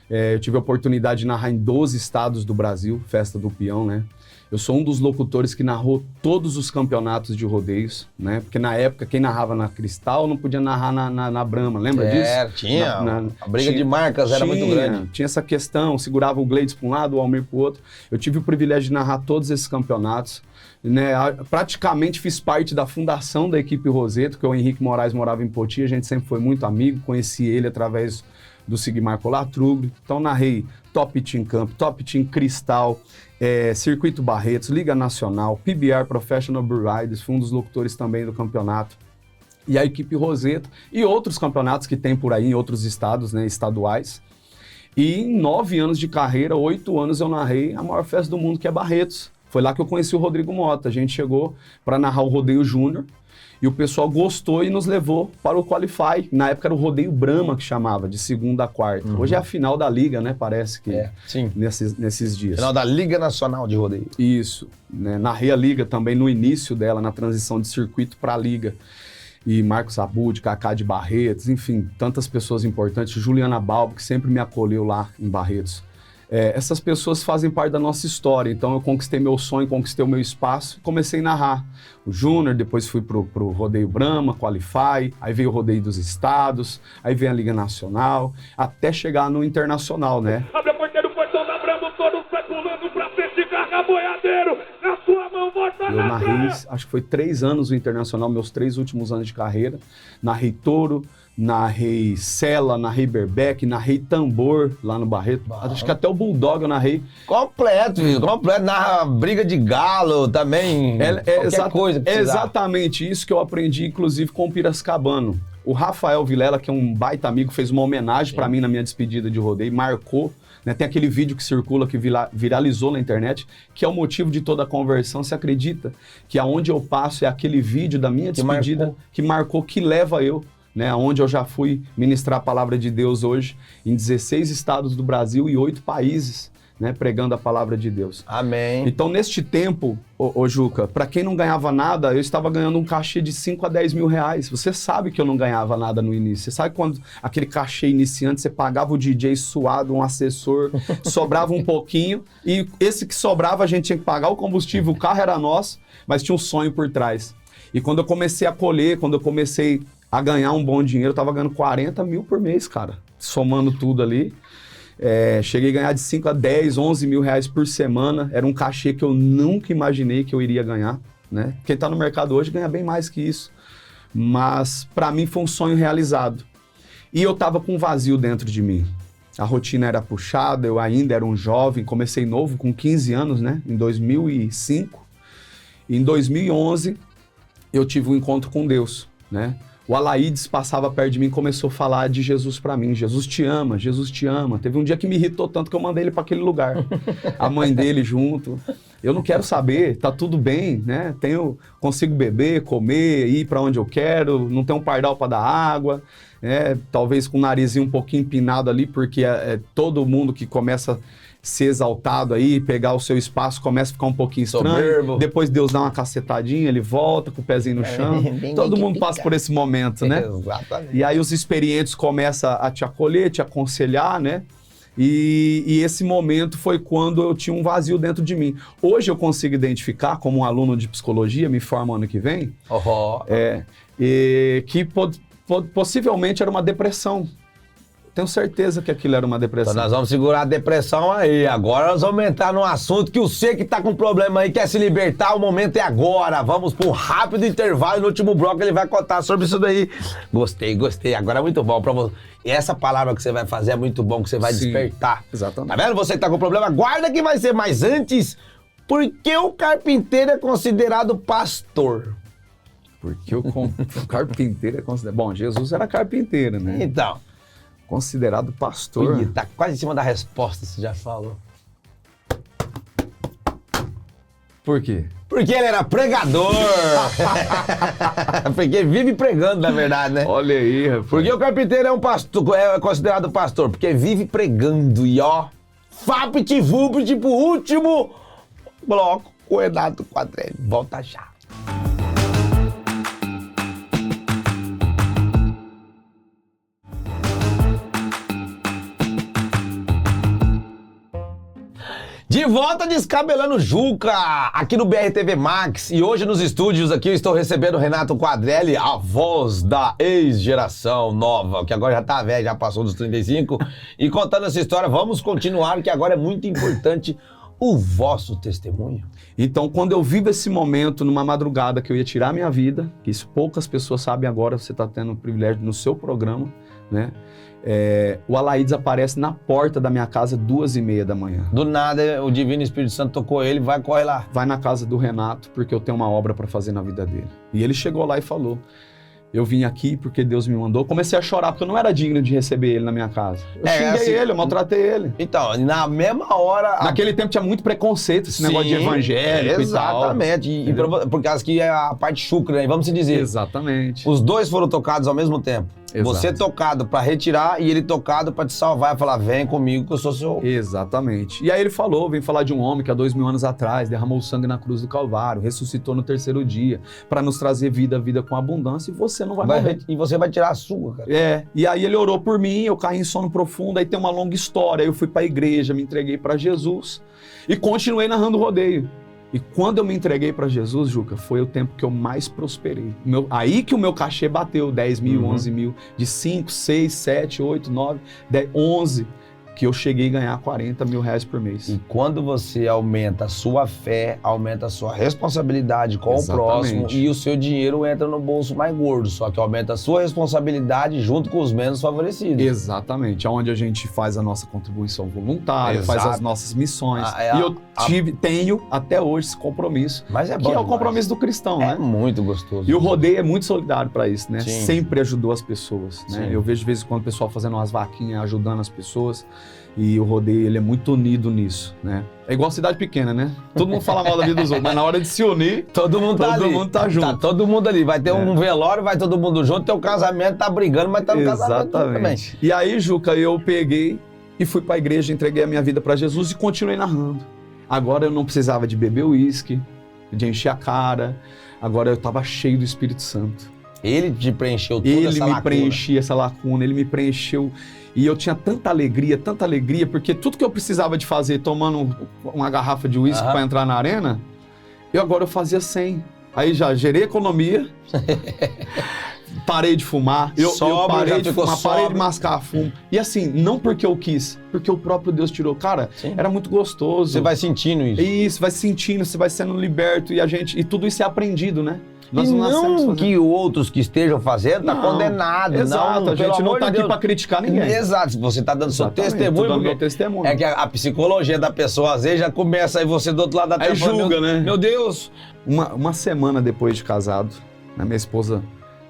Eu tive a oportunidade de narrar em 12 estados do Brasil, Festa do Peão, né? Eu sou um dos locutores que narrou todos os campeonatos de rodeios, né? Porque na época, quem narrava na Cristal não podia narrar na Brahma, lembra disso? Tinha. A briga de marcas era muito grande. Tinha essa questão, segurava o Gleides para um lado, o Almir para o outro. Eu tive o privilégio de narrar todos esses campeonatos. Né? Praticamente fiz parte da fundação da equipe Roseto, que o Henrique Moraes morava em Poti, a gente sempre foi muito amigo, conheci ele através do Sigmar Colatrugli. Então narrei Top Team Camp, Top Team Cristal, Circuito Barretos, Liga Nacional, PBR Professional Bull Riders, fui um dos locutores também do campeonato. E a equipe Roseta e outros campeonatos que tem por aí em outros estados, né, estaduais. E em 9 anos de carreira, 8 anos eu narrei a maior festa do mundo, que é Barretos. Foi lá que eu conheci o Rodrigo Mota. A gente chegou para narrar o Rodeio Júnior e o pessoal gostou e nos levou para o Qualify. Na época era o Rodeio Brahma que chamava, de segunda a quarta. Hoje é a final da Liga, né? Parece que sim. Nesses dias. Final da Liga Nacional de Rodeio. Isso. Né? Narrei a Liga também no início dela, na transição de circuito para a Liga. E Marcos Abud, Cacá de Barretos, enfim, tantas pessoas importantes. Juliana Balbo, que sempre me acolheu lá em Barretos. Essas pessoas fazem parte da nossa história, então eu conquistei meu sonho, conquistei o meu espaço e comecei a narrar o Júnior, depois fui pro Rodeio Brahma, Qualify, aí veio o Rodeio dos Estados, aí veio a Liga Nacional, até chegar no Internacional, né? Abre a porteira do portão da Brahma, todo sai pulando pra frente, carga boiadeiro, na sua mão, volta Eu narrei, acho que foi 3 anos o Internacional, meus 3 últimos anos de carreira, narrei touro, narrei Sela, narrei Berbeck, narrei tambor lá no Barreto. Acho que até o Bulldog eu narrei. Completo, filho, completo. Narra briga de galo também. Qualquer coisa que precisar. Exatamente isso que eu aprendi, inclusive, com o Piracicabano. O Rafael Vilela, que é um baita amigo, fez uma homenagem para mim na minha despedida de rodeio, marcou. Né? Tem aquele vídeo que circula, que viralizou na internet, que é o motivo de toda a conversão. Você acredita que aonde eu passo é aquele vídeo da minha despedida que marcou, que leva eu, né, onde eu já fui ministrar a palavra de Deus hoje, em 16 estados do Brasil e 8 países, né, pregando a palavra de Deus. Amém. Então, neste tempo, ô Juca, para quem não ganhava nada, eu estava ganhando um cachê de 5 a 10 mil reais. Você sabe que eu não ganhava nada no início. Você sabe quando aquele cachê iniciante, você pagava o DJ suado, um assessor, sobrava um pouquinho, e esse que sobrava a gente tinha que pagar o combustível, o carro era nosso, mas tinha um sonho por trás. E quando eu comecei a colher, quando eu comecei a ganhar um bom dinheiro, eu tava ganhando 40 mil por mês, cara, somando tudo ali. Cheguei a ganhar de 5 a 10, 11 mil reais por semana. Era um cachê que eu nunca imaginei que eu iria ganhar, né? Quem tá no mercado hoje ganha bem mais que isso. Mas para mim foi um sonho realizado. E eu tava com um vazio dentro de mim. A rotina era puxada, eu ainda era um jovem, comecei novo, com 15 anos, né? Em 2005. E em 2011, eu tive um encontro com Deus, né? O Alaídes passava perto de mim e começou a falar de Jesus pra mim. Jesus te ama, Jesus te ama. Teve um dia que me irritou tanto que eu mandei ele pra aquele lugar. A mãe dele junto. Eu não quero saber, tá tudo bem, né? Consigo beber, comer, ir pra onde eu quero, não tem um pardal pra dar água, né? Talvez com o narizinho um pouquinho empinado ali, porque todo mundo que começa a ser exaltado aí, pegar o seu espaço, começa a ficar um pouquinho estranho. Soberbo. Depois Deus dá uma cacetadinha, ele volta com o pezinho no chão. Todo mundo passa por esse momento, né? Exatamente. E aí os experientes começam a te acolher, te aconselhar, né? E esse momento foi quando eu tinha um vazio dentro de mim. Hoje eu consigo identificar, como um aluno de psicologia, me formo ano que vem, que possivelmente era uma depressão. Tenho certeza que aquilo era uma depressão. Então nós vamos segurar a depressão aí. Agora nós vamos entrar num assunto que você que tá com problema aí, quer se libertar, o momento é agora. Vamos para um rápido intervalo e no último bloco ele vai contar sobre isso daí. Gostei. Agora é muito bom pra você. E essa palavra que você vai fazer é muito bom, que você vai despertar. Exatamente. Tá vendo? Você que tá com problema, guarda que vai ser. Mas antes, por que o carpinteiro é considerado pastor? Porque o carpinteiro é considerado... Bom, Jesus era carpinteiro, né? Então... Considerado pastor. Ui, tá quase em cima da resposta, você já falou. Por quê? Porque ele era pregador. Porque vive pregando, na verdade, né? Olha aí, rapaz. Porque o carpinteiro é um pastor, é considerado pastor, porque vive pregando. E ó, Fapt-Vupt pro último bloco, o Renato Quadrelli. Volta já. De volta Descabelando Juca, aqui no BRTV Max, e hoje nos estúdios aqui eu estou recebendo o Renato Quadrelli, a voz da ex-geração nova, que agora já tá velho, já passou dos 35, e contando essa história, vamos continuar, que agora é muito importante o vosso testemunho. Então, quando eu vivo esse momento, numa madrugada que eu ia tirar minha vida, que isso poucas pessoas sabem agora, você está tendo o privilégio no seu programa, né? O Alaídes aparece na porta da minha casa 2h30 da manhã. Do nada, o Divino Espírito Santo tocou ele, corre lá. Vai na casa do Renato, porque eu tenho uma obra para fazer na vida dele. E ele chegou lá e falou, eu vim aqui porque Deus me mandou. Comecei a chorar, porque eu não era digno de receber ele na minha casa. Eu xinguei assim, ele, eu maltratei ele. Então, na mesma hora... Naquele tempo tinha muito preconceito, esse negócio de evangélico exatamente. e tal. Por causa que é a parte chucra, né? Vamos se dizer. Exatamente. Os dois foram tocados ao mesmo tempo. Exato. Você tocado pra retirar e ele tocado pra te salvar e falar, vem comigo que eu sou seu... Exatamente. E aí ele falou, vem falar de um homem que há 2000 anos atrás derramou sangue na cruz do Calvário, ressuscitou no terceiro dia para nos trazer vida com abundância e você não vai morrer. E você vai tirar a sua, cara. E aí ele orou por mim, eu caí em sono profundo, aí tem uma longa história, aí eu fui pra igreja, me entreguei pra Jesus e continuei narrando o rodeio. E quando eu me entreguei para Jesus, Juca, foi o tempo que eu mais prosperei. Aí que o meu cachê bateu 10 mil, 11 mil, de 5, 6, 7, 8, 9, 10, 11, que eu cheguei a ganhar 40 mil reais por mês. E quando você aumenta a sua fé, aumenta a sua responsabilidade com o próximo e o seu dinheiro entra no bolso mais gordo, só que aumenta a sua responsabilidade junto com os menos favorecidos. Exatamente, onde a gente faz a nossa contribuição voluntária, faz as nossas missões. E eu tenho até hoje esse compromisso, mas é bom que é demais. o compromisso do cristão, né? É muito gostoso. E o rodeio é muito solidário para isso, né? Sim. Sempre ajudou as pessoas, né? Eu vejo de vez em quando o pessoal fazendo umas vaquinhas, ajudando as pessoas. E o rodeio, ele é muito unido nisso, né? É igual cidade pequena, né? Todo mundo fala mal da vida dos outros, mas na hora de se unir, todo mundo tá junto. Tá todo mundo ali. Vai ter um velório, vai todo mundo junto, tem um casamento, tá brigando, mas tá no casamento também. E aí, Juca, eu peguei e fui pra igreja, entreguei a minha vida pra Jesus e continuei narrando. Agora eu não precisava de beber uísque, de encher a cara. Agora eu tava cheio do Espírito Santo. Ele te preencheu toda essa lacuna. Ele me preenchia essa lacuna, ele me preencheu. E eu tinha tanta alegria, porque tudo que eu precisava de fazer tomando uma garrafa de uísque para entrar na arena, agora eu fazia 100. Aí já gerei economia, parei de fumar, eu parei de fumar, parei de mascar fumo. E assim, não porque eu quis, porque o próprio Deus tirou. Cara, era muito gostoso. Você vai sentindo isso. Isso, vai sentindo, você vai sendo liberto e tudo isso é aprendido, né? Nós não que outros que estejam fazendo tá condenado. Exato, não, a gente não tá aqui para criticar ninguém. Exato, você tá dando seu testemunho. Dando meu testemunho. É que a psicologia da pessoa, às vezes, já começa aí você do outro lado da tela. Aí julga, né? Meu Deus! Uma semana depois de casado, né, minha esposa,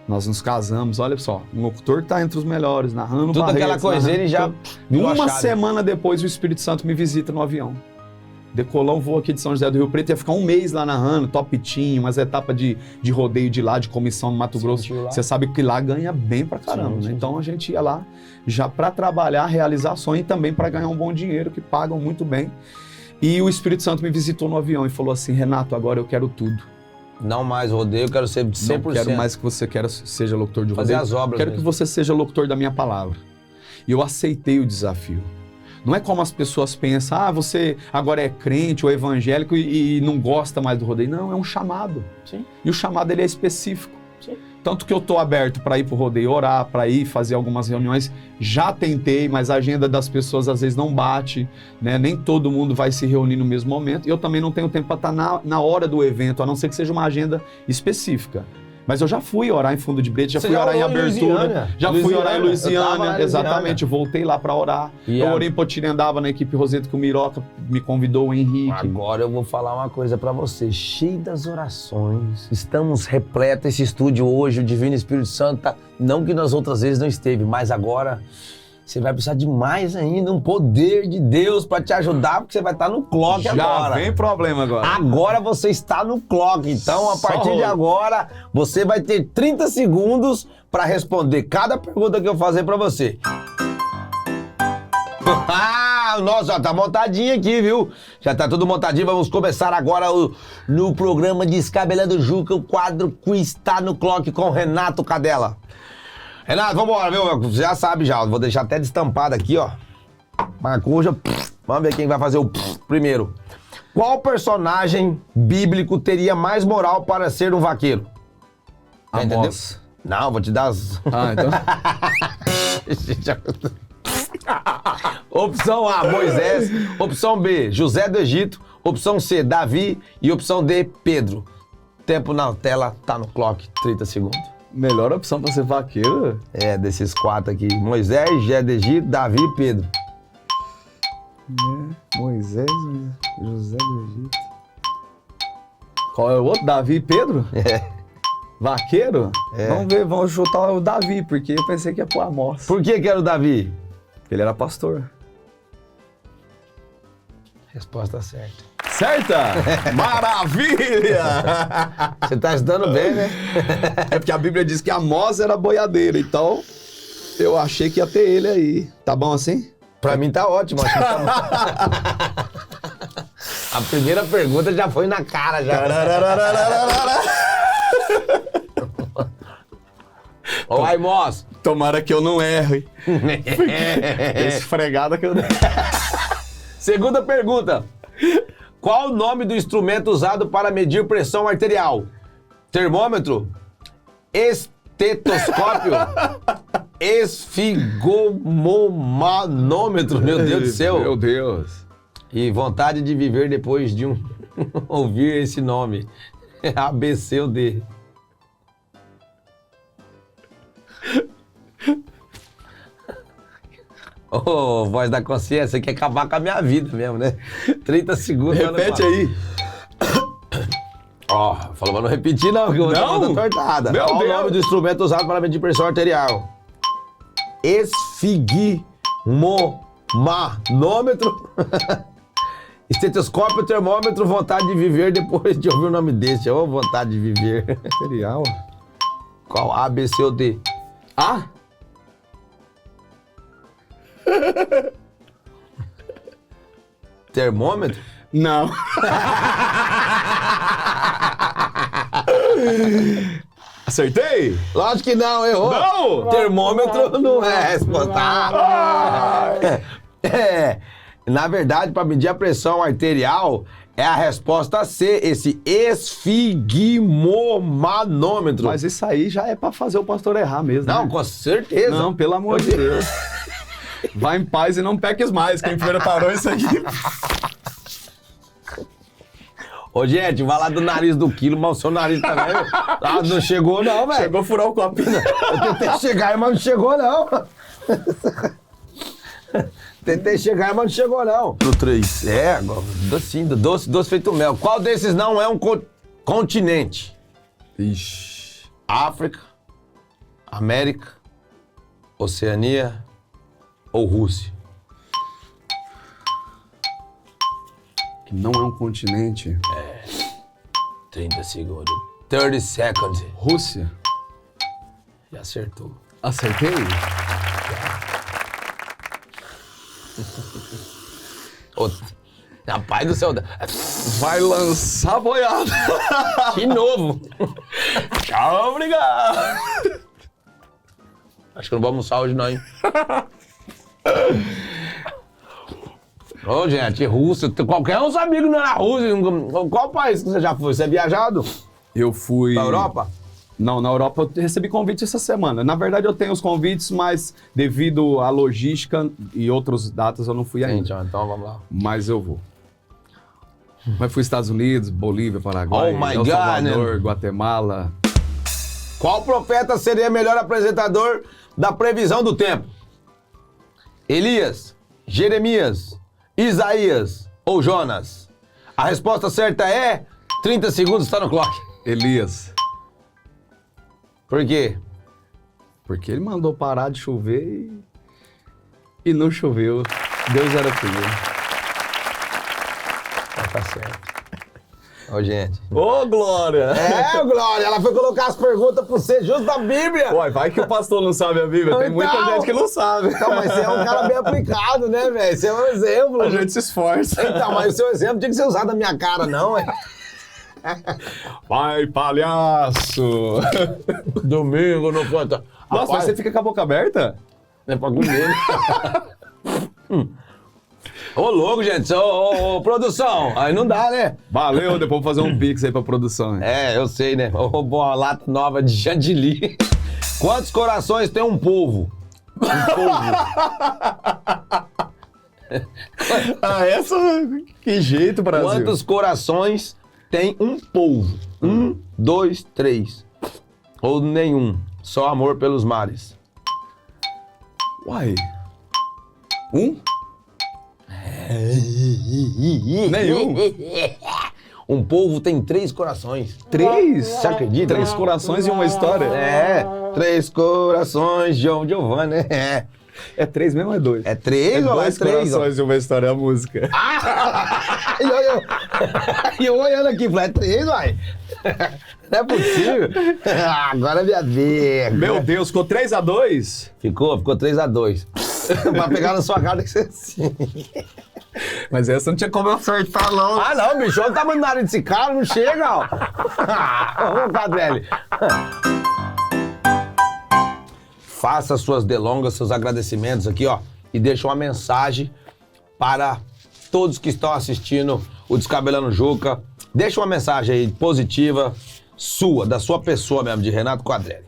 nós nos casamos, olha só, um locutor tá entre os melhores, narrando tudo aquela coisa, ele já... Uma semana depois, o Espírito Santo me visita no avião. Decolou um voo aqui de São José do Rio Preto, ia ficar um mês lá narrando, top team, umas etapas de rodeio de lá, de comissão no Mato Grosso. Você sabe que lá ganha bem pra caramba, né? Então a gente ia lá já pra trabalhar, realizar sonho e também pra ganhar um bom dinheiro, que pagam muito bem. E o Espírito Santo me visitou no avião e falou assim, Renato, agora eu quero tudo. Não mais rodeio, eu quero ser 100%. Não quero mais que você seja locutor de rodeio. Fazer as obras quero mesmo. que você seja locutor da minha palavra. E eu aceitei o desafio. Não é como as pessoas pensam, você agora é crente ou evangélico e não gosta mais do rodeio. Não, é um chamado. Sim. E o chamado ele é específico. Sim. Tanto que eu estou aberto para ir para o rodeio orar, para ir fazer algumas reuniões. Já tentei, mas a agenda das pessoas às vezes não bate, né? Nem todo mundo vai se reunir no mesmo momento. E eu também não tenho tempo para estar na hora do evento, a não ser que seja uma agenda específica. Mas eu já fui orar em Fundo de Brete, já fui orar em Abertura, já fui orar em Luisiânia, exatamente, voltei lá para orar. Eu orei em Potirendaba na equipe Roseto que o Miroca me convidou, o Henrique. Agora eu vou falar uma coisa para você, cheio das orações, estamos repletos, esse estúdio hoje, o Divino Espírito Santo, não que nas outras vezes não esteve, mas agora... Você vai precisar de mais ainda, um poder de Deus para te ajudar, porque você vai estar no clock agora. Já vem problema agora. Agora você está no clock, então a partir de agora você vai ter 30 segundos para responder cada pergunta que eu fazer para você. Nossa, já tá montadinho aqui, viu? Já tá tudo montadinho, vamos começar agora no programa Descabelando Juca, o quadro Quiz Tá no Clock com Renato Cadela. Renato, vambora, viu? Você já sabe já, vou deixar até destampado aqui, ó. Marcuja, vamos ver quem vai fazer o primeiro. Qual personagem bíblico teria mais moral para ser um vaqueiro? Entendeu? Não, vou te dar as... então... Opção A, Moisés. Opção B, José do Egito. Opção C, Davi. E opção D, Pedro. Tempo na tela, tá no clock, 30 segundos. Melhor opção pra ser vaqueiro? É, desses 4 aqui. Moisés, José do Egito, Davi e Pedro. Moisés, José do Egito. Qual é o outro? Davi e Pedro? É. Vaqueiro? É. Vamos ver, vamos chutar o Davi, porque eu pensei que ia pôr Amós. Por que era o Davi? Porque ele era pastor. Resposta certa. Certa? Maravilha! Você tá estudando bem, né? É porque a Bíblia diz que Amós era boiadeiro, então eu achei que ia ter ele aí. Tá bom assim? Pra mim tá ótimo. Acho que tá... A primeira pergunta já foi na cara, já. Ô, Aimós. Tomara que eu não erre. Esfregada que eu... Segunda pergunta. Qual o nome do instrumento usado para medir pressão arterial? Termômetro? Estetoscópio? Esfigomanômetro? Meu Deus do céu. Meu Deus. E vontade de viver depois de ouvir esse nome. A, B, C ou D? Ô, voz da consciência, quer acabar com a minha vida mesmo, né? 30 segundos. Repete aí. Ó, falou pra não repetir não, que eu vou dar uma tortada. Meu Qual Deus. o nome do instrumento usado para medir pressão arterial? Esfigmomanômetro? Estetoscópio, termômetro, vontade de viver depois de ouvir o nome desse. Ô, vontade de viver. Material. Qual? A, B, C ou D? Ah? Termômetro? Não. Acertei? Lógico que não, errou. Não! Termômetro não é a resposta. Na verdade, para medir a pressão arterial, é a resposta C, esse esfigmomanômetro. Mas isso aí já é pra fazer o pastor errar mesmo. Não, né? com certeza. Não, pelo amor de Deus. Vai em paz e não peques mais. Quem preparou isso aqui? Ô, gente, vai lá do nariz do quilo, mas o seu nariz também não chegou não, velho. Chegou a furar o copinho. Eu tentei chegar, mas não chegou não. Tentei chegar, mas não chegou não. No 3. É, docinho, doce feito mel. Qual desses não é um continente? Ixi. África, América, Oceania ou Rússia? Que não é um continente. 30 segundos. 30 seconds. Rússia. Já acertou. Acertei? Ô, rapaz do céu. Vai lançar boiada. De novo. Tchau, obrigado. Acho que eu não vou almoçar hoje não, hein? Ô, gente, Rússia. Qualquer um sabia que não era Rússia. Qual país que você já foi? Você é viajado? Eu fui... Pra Europa? Não, na Europa eu recebi convite essa semana. Na verdade eu tenho os convites, mas devido à logística e outras datas eu não fui ainda. Então vamos lá. Mas eu vou. Mas fui Estados Unidos, Bolívia, Paraguai, Oh my El God, Salvador, né? Guatemala. Qual profeta seria melhor apresentador da previsão do tempo? Elias, Jeremias, Isaías ou Jonas? A resposta certa é 30 segundos, está no clock. Elias. Por quê? Porque ele mandou parar de chover e não choveu. Deus era fiel. Tá certo. Ô, gente. Ô, Glória! É, Glória, ela foi colocar as perguntas pra você junto da Bíblia. Uai, vai que o pastor não sabe a Bíblia. Tem muita Então. gente que não sabe. Então, mas você é um cara bem aplicado, né, velho? Você é um exemplo. A gente se esforça. Então, mas o seu exemplo tinha que ser usado na minha cara, não, é? Vai, palhaço! Domingo não conta. Nossa, mas você fica com a boca aberta? É pra comer. Ô, louco, gente. Ô, produção. Aí não dá, né? Valeu, depois vou fazer um pix aí pra produção. Hein? É, eu sei, né? Ô, boa lata nova de chantilly. Quantos corações tem um polvo? Ah, essa... Que jeito, Brasil. Quantos corações tem um polvo? 1, 2, 3. Ou nenhum? Só amor pelos mares. Uai. Nenhum. Um povo tem 3 corações. 3? Você acredita? 3 corações e uma história? É, 3 corações, Giovanni. É 3 mesmo ou é 2? É 3 ou é 2 3? corações e uma história, é a música. E eu olhando aqui, falei, é 3, uai. Não é possível. Agora minha vez. Meu Deus, ficou 3-2? Ficou 3-2. Pra pegar na sua cara que você sim. Mas essa não tinha como eu acertar, não. Ah, não, bicho, olha o tamanho do nariz desse cara, não chega, ó. Ô, Cadrelli. Faça suas delongas, seus agradecimentos aqui, ó, e deixa uma mensagem para todos que estão assistindo o Descabelando Juca. Deixa uma mensagem aí positiva, sua, da sua pessoa mesmo, de Renato Quadrelli.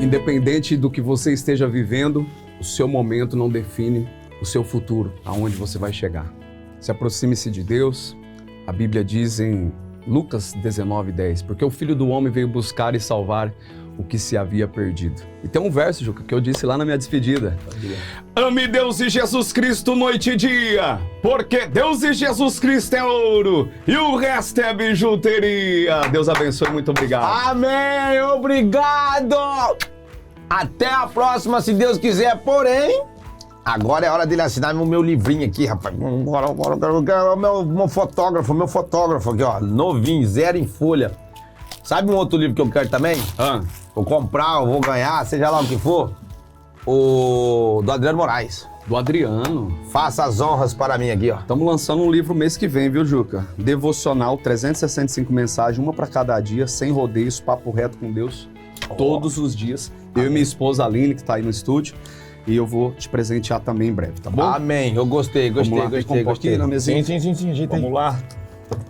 Independente do que você esteja vivendo, o seu momento não define o seu futuro, aonde você vai chegar. Se aproxime-se de Deus. A Bíblia diz em Lucas 19:10, porque o Filho do Homem veio buscar e salvar o que se havia perdido. E tem um verso, Juca, que eu disse lá na minha despedida. Ame Deus e Jesus Cristo noite e dia, porque Deus e Jesus Cristo é ouro e o resto é bijuteria. Deus abençoe, muito obrigado. Amém, obrigado! Até a próxima, se Deus quiser, porém... Agora é hora dele assinar o meu livrinho aqui, rapaz. Agora o meu fotógrafo aqui, ó. Novinho, 0 em folha. Sabe um outro livro que eu quero também? Vou comprar, eu vou ganhar, seja lá o que for. O do Adriano Moraes. Do Adriano. Faça as honras para mim aqui, ó. Estamos lançando um livro mês que vem, viu, Juca? Devocional, 365 mensagens, uma para cada dia, sem rodeios, papo reto com Deus, todos os dias. Eu e minha esposa Aline, que tá aí no estúdio. E eu vou te presentear também em breve, tá bom? Amém. Eu gostei. Vamos aqui na mesinha? Sim. Vamos lá.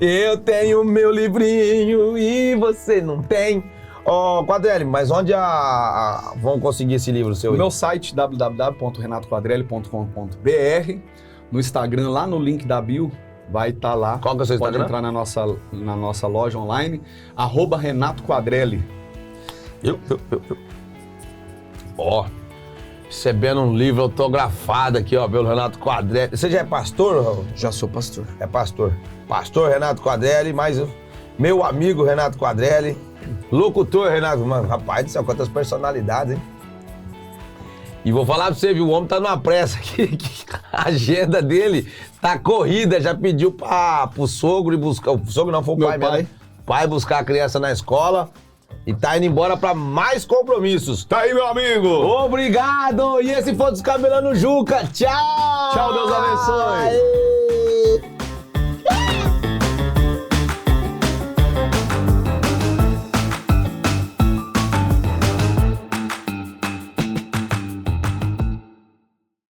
Eu tenho meu livrinho e você não tem. Ó, Quadrelli, mas onde vão conseguir esse livro seu No aí? meu site, www.renatoquadrelli.com.br. No Instagram, lá no link da bio, vai estar lá. Qual que é o seu Pode Instagram? entrar na nossa loja online, @Renato Quadrelli. Ó, recebendo um livro autografado aqui, ó, pelo Renato Quadrelli. Você já é pastor, Raul? Já sou pastor. É pastor. Pastor Renato Quadrelli, mas meu amigo Renato Quadrelli, locutor Renato... Mano, rapaz do céu, quantas personalidades, hein? E vou falar pra você, viu? O homem tá numa pressa aqui, que a agenda dele tá corrida, já pediu pro sogro ir buscar... O sogro não, foi o Meu pai mesmo. pai. Pai buscar a criança na escola e tá indo embora pra mais compromissos. Tá aí, meu amigo! Obrigado! E esse foi o Descabelando Juca. Tchau! Tchau, Deus abençoe! Aê!